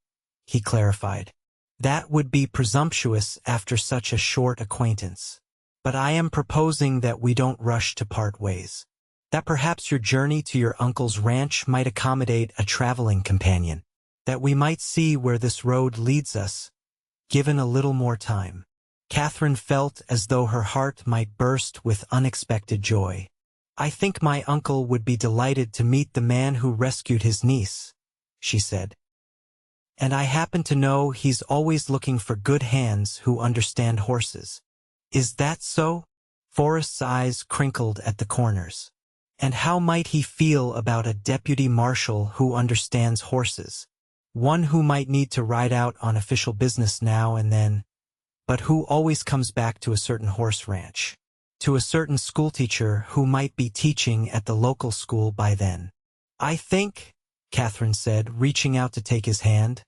he clarified. "That would be presumptuous after such a short acquaintance. But I am proposing that we don't rush to part ways. That perhaps your journey to your uncle's ranch might accommodate a traveling companion. That we might see where this road leads us, given a little more time." Katherine felt as though her heart might burst with unexpected joy. "I think my uncle would be delighted to meet the man who rescued his niece," she said. "And I happen to know he's always looking for good hands who understand horses." "Is that so?" Forrest's eyes crinkled at the corners. "And how might he feel about a deputy marshal who understands horses? One who might need to ride out on official business now and then, but who always comes back to a certain horse ranch. To a certain schoolteacher who might be teaching at the local school by then." "I think," Katherine said, reaching out to take his hand,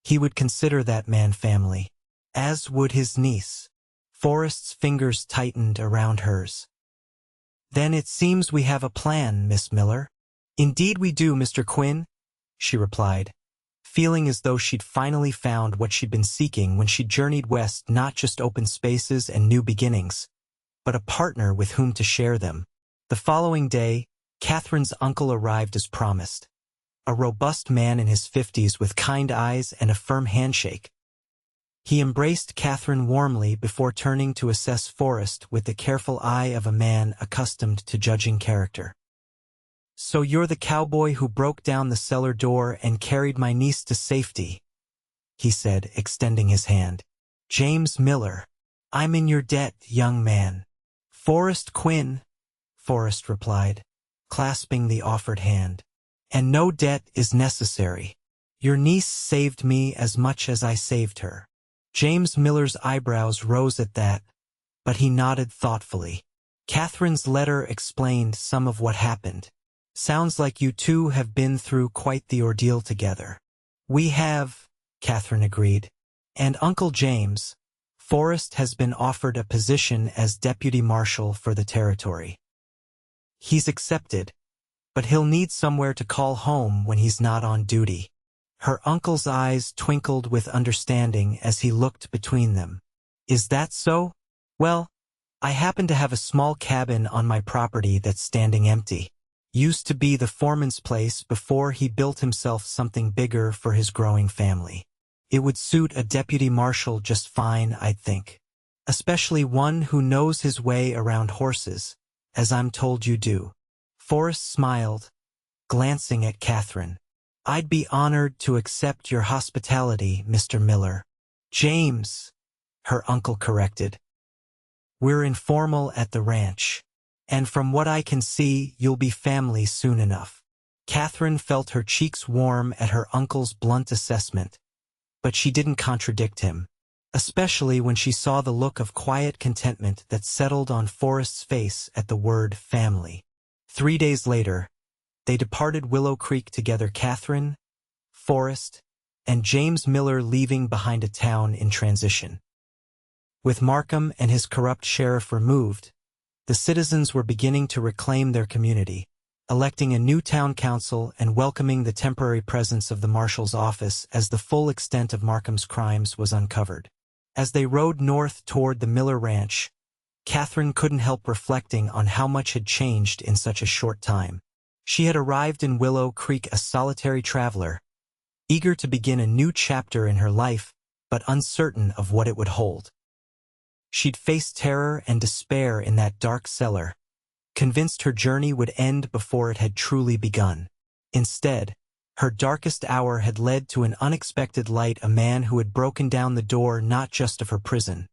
"he would consider that man family. As would his niece." Forrest's fingers tightened around hers. "Then it seems we have a plan, Miss Miller." "Indeed we do, Mr. Quinn," she replied, feeling as though she'd finally found what she'd been seeking when she journeyed west, not just open spaces and new beginnings, but a partner with whom to share them. The following day, Catherine's uncle arrived as promised. A robust man in his 50s with kind eyes and a firm handshake. He embraced Katherine warmly before turning to assess Forrest with the careful eye of a man accustomed to judging character. "So you're the cowboy who broke down the cellar door and carried my niece to safety," he said, extending his hand. "James Miller. I'm in your debt, young man." "Forrest Quinn," Forrest replied, clasping the offered hand. "And no debt is necessary. Your niece saved me as much as I saved her." James Miller's eyebrows rose at that, but he nodded thoughtfully. Catherine's letter explained some of what happened. "Sounds like you two have been through quite the ordeal together." "We have," Katherine agreed. "And Uncle James, Forrest has been offered a position as deputy marshal for the territory. He's accepted, but he'll need somewhere to call home when he's not on duty." Her uncle's eyes twinkled with understanding as he looked between them. "Is that so? Well, I happen to have a small cabin on my property that's standing empty. Used to be the foreman's place before he built himself something bigger for his growing family. It would suit a deputy marshal just fine, I'd think. Especially one who knows his way around horses, as I'm told you do." Forrest smiled, glancing at Katherine. "I'd be honored to accept your hospitality, Mr. Miller." "James," her uncle corrected. "We're informal at the ranch, and from what I can see, you'll be family soon enough." Katherine felt her cheeks warm at her uncle's blunt assessment, but she didn't contradict him, especially when she saw the look of quiet contentment that settled on Forrest's face at the word family. 3 days later, they departed Willow Creek together, Katherine, Forrest, and James Miller leaving behind a town in transition. With Markham and his corrupt sheriff removed, the citizens were beginning to reclaim their community, electing a new town council and welcoming the temporary presence of the marshal's office as the full extent of Markham's crimes was uncovered. As they rode north toward the Miller Ranch, Katherine couldn't help reflecting on how much had changed in such a short time. She had arrived in Willow Creek a solitary traveler, eager to begin a new chapter in her life, but uncertain of what it would hold. She'd faced terror and despair in that dark cellar, convinced her journey would end before it had truly begun. Instead, her darkest hour had led to an unexpected light, a man who had broken down the door not just of her prison,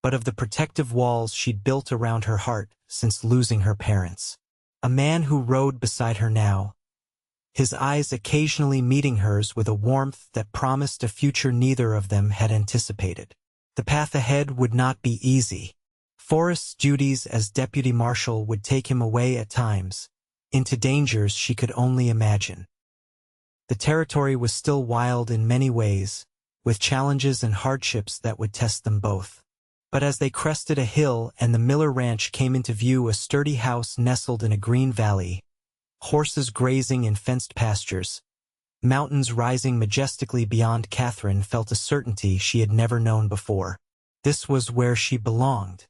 but of the protective walls she'd built around her heart since losing her parents. A man who rode beside her now, his eyes occasionally meeting hers with a warmth that promised a future neither of them had anticipated. The path ahead would not be easy. Forrest's duties as deputy marshal would take him away at times, into dangers she could only imagine. The territory was still wild in many ways, with challenges and hardships that would test them both. But as they crested a hill and the Miller Ranch came into view, a sturdy house nestled in a green valley, horses grazing in fenced pastures, mountains rising majestically beyond, Katherine felt a certainty she had never known before. This was where she belonged.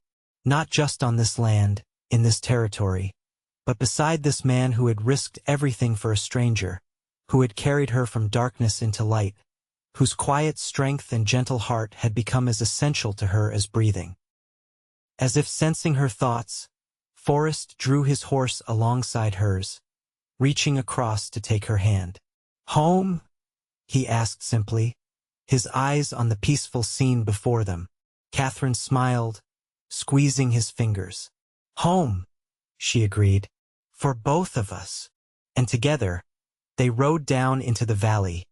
Not just on this land, in this territory, but beside this man who had risked everything for a stranger, who had carried her from darkness into light, whose quiet strength and gentle heart had become as essential to her as breathing. As if sensing her thoughts, Forrest drew his horse alongside hers, reaching across to take her hand. "Home?" he asked simply, his eyes on the peaceful scene before them. Katherine smiled, squeezing his fingers. "Home," she agreed, "for both of us." And together, they rode down into the valley,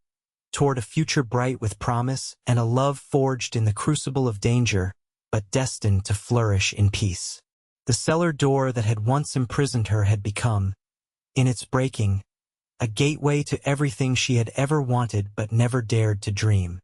toward a future bright with promise and a love forged in the crucible of danger, but destined to flourish in peace. The cellar door that had once imprisoned her had become, in its breaking, a gateway to everything she had ever wanted but never dared to dream.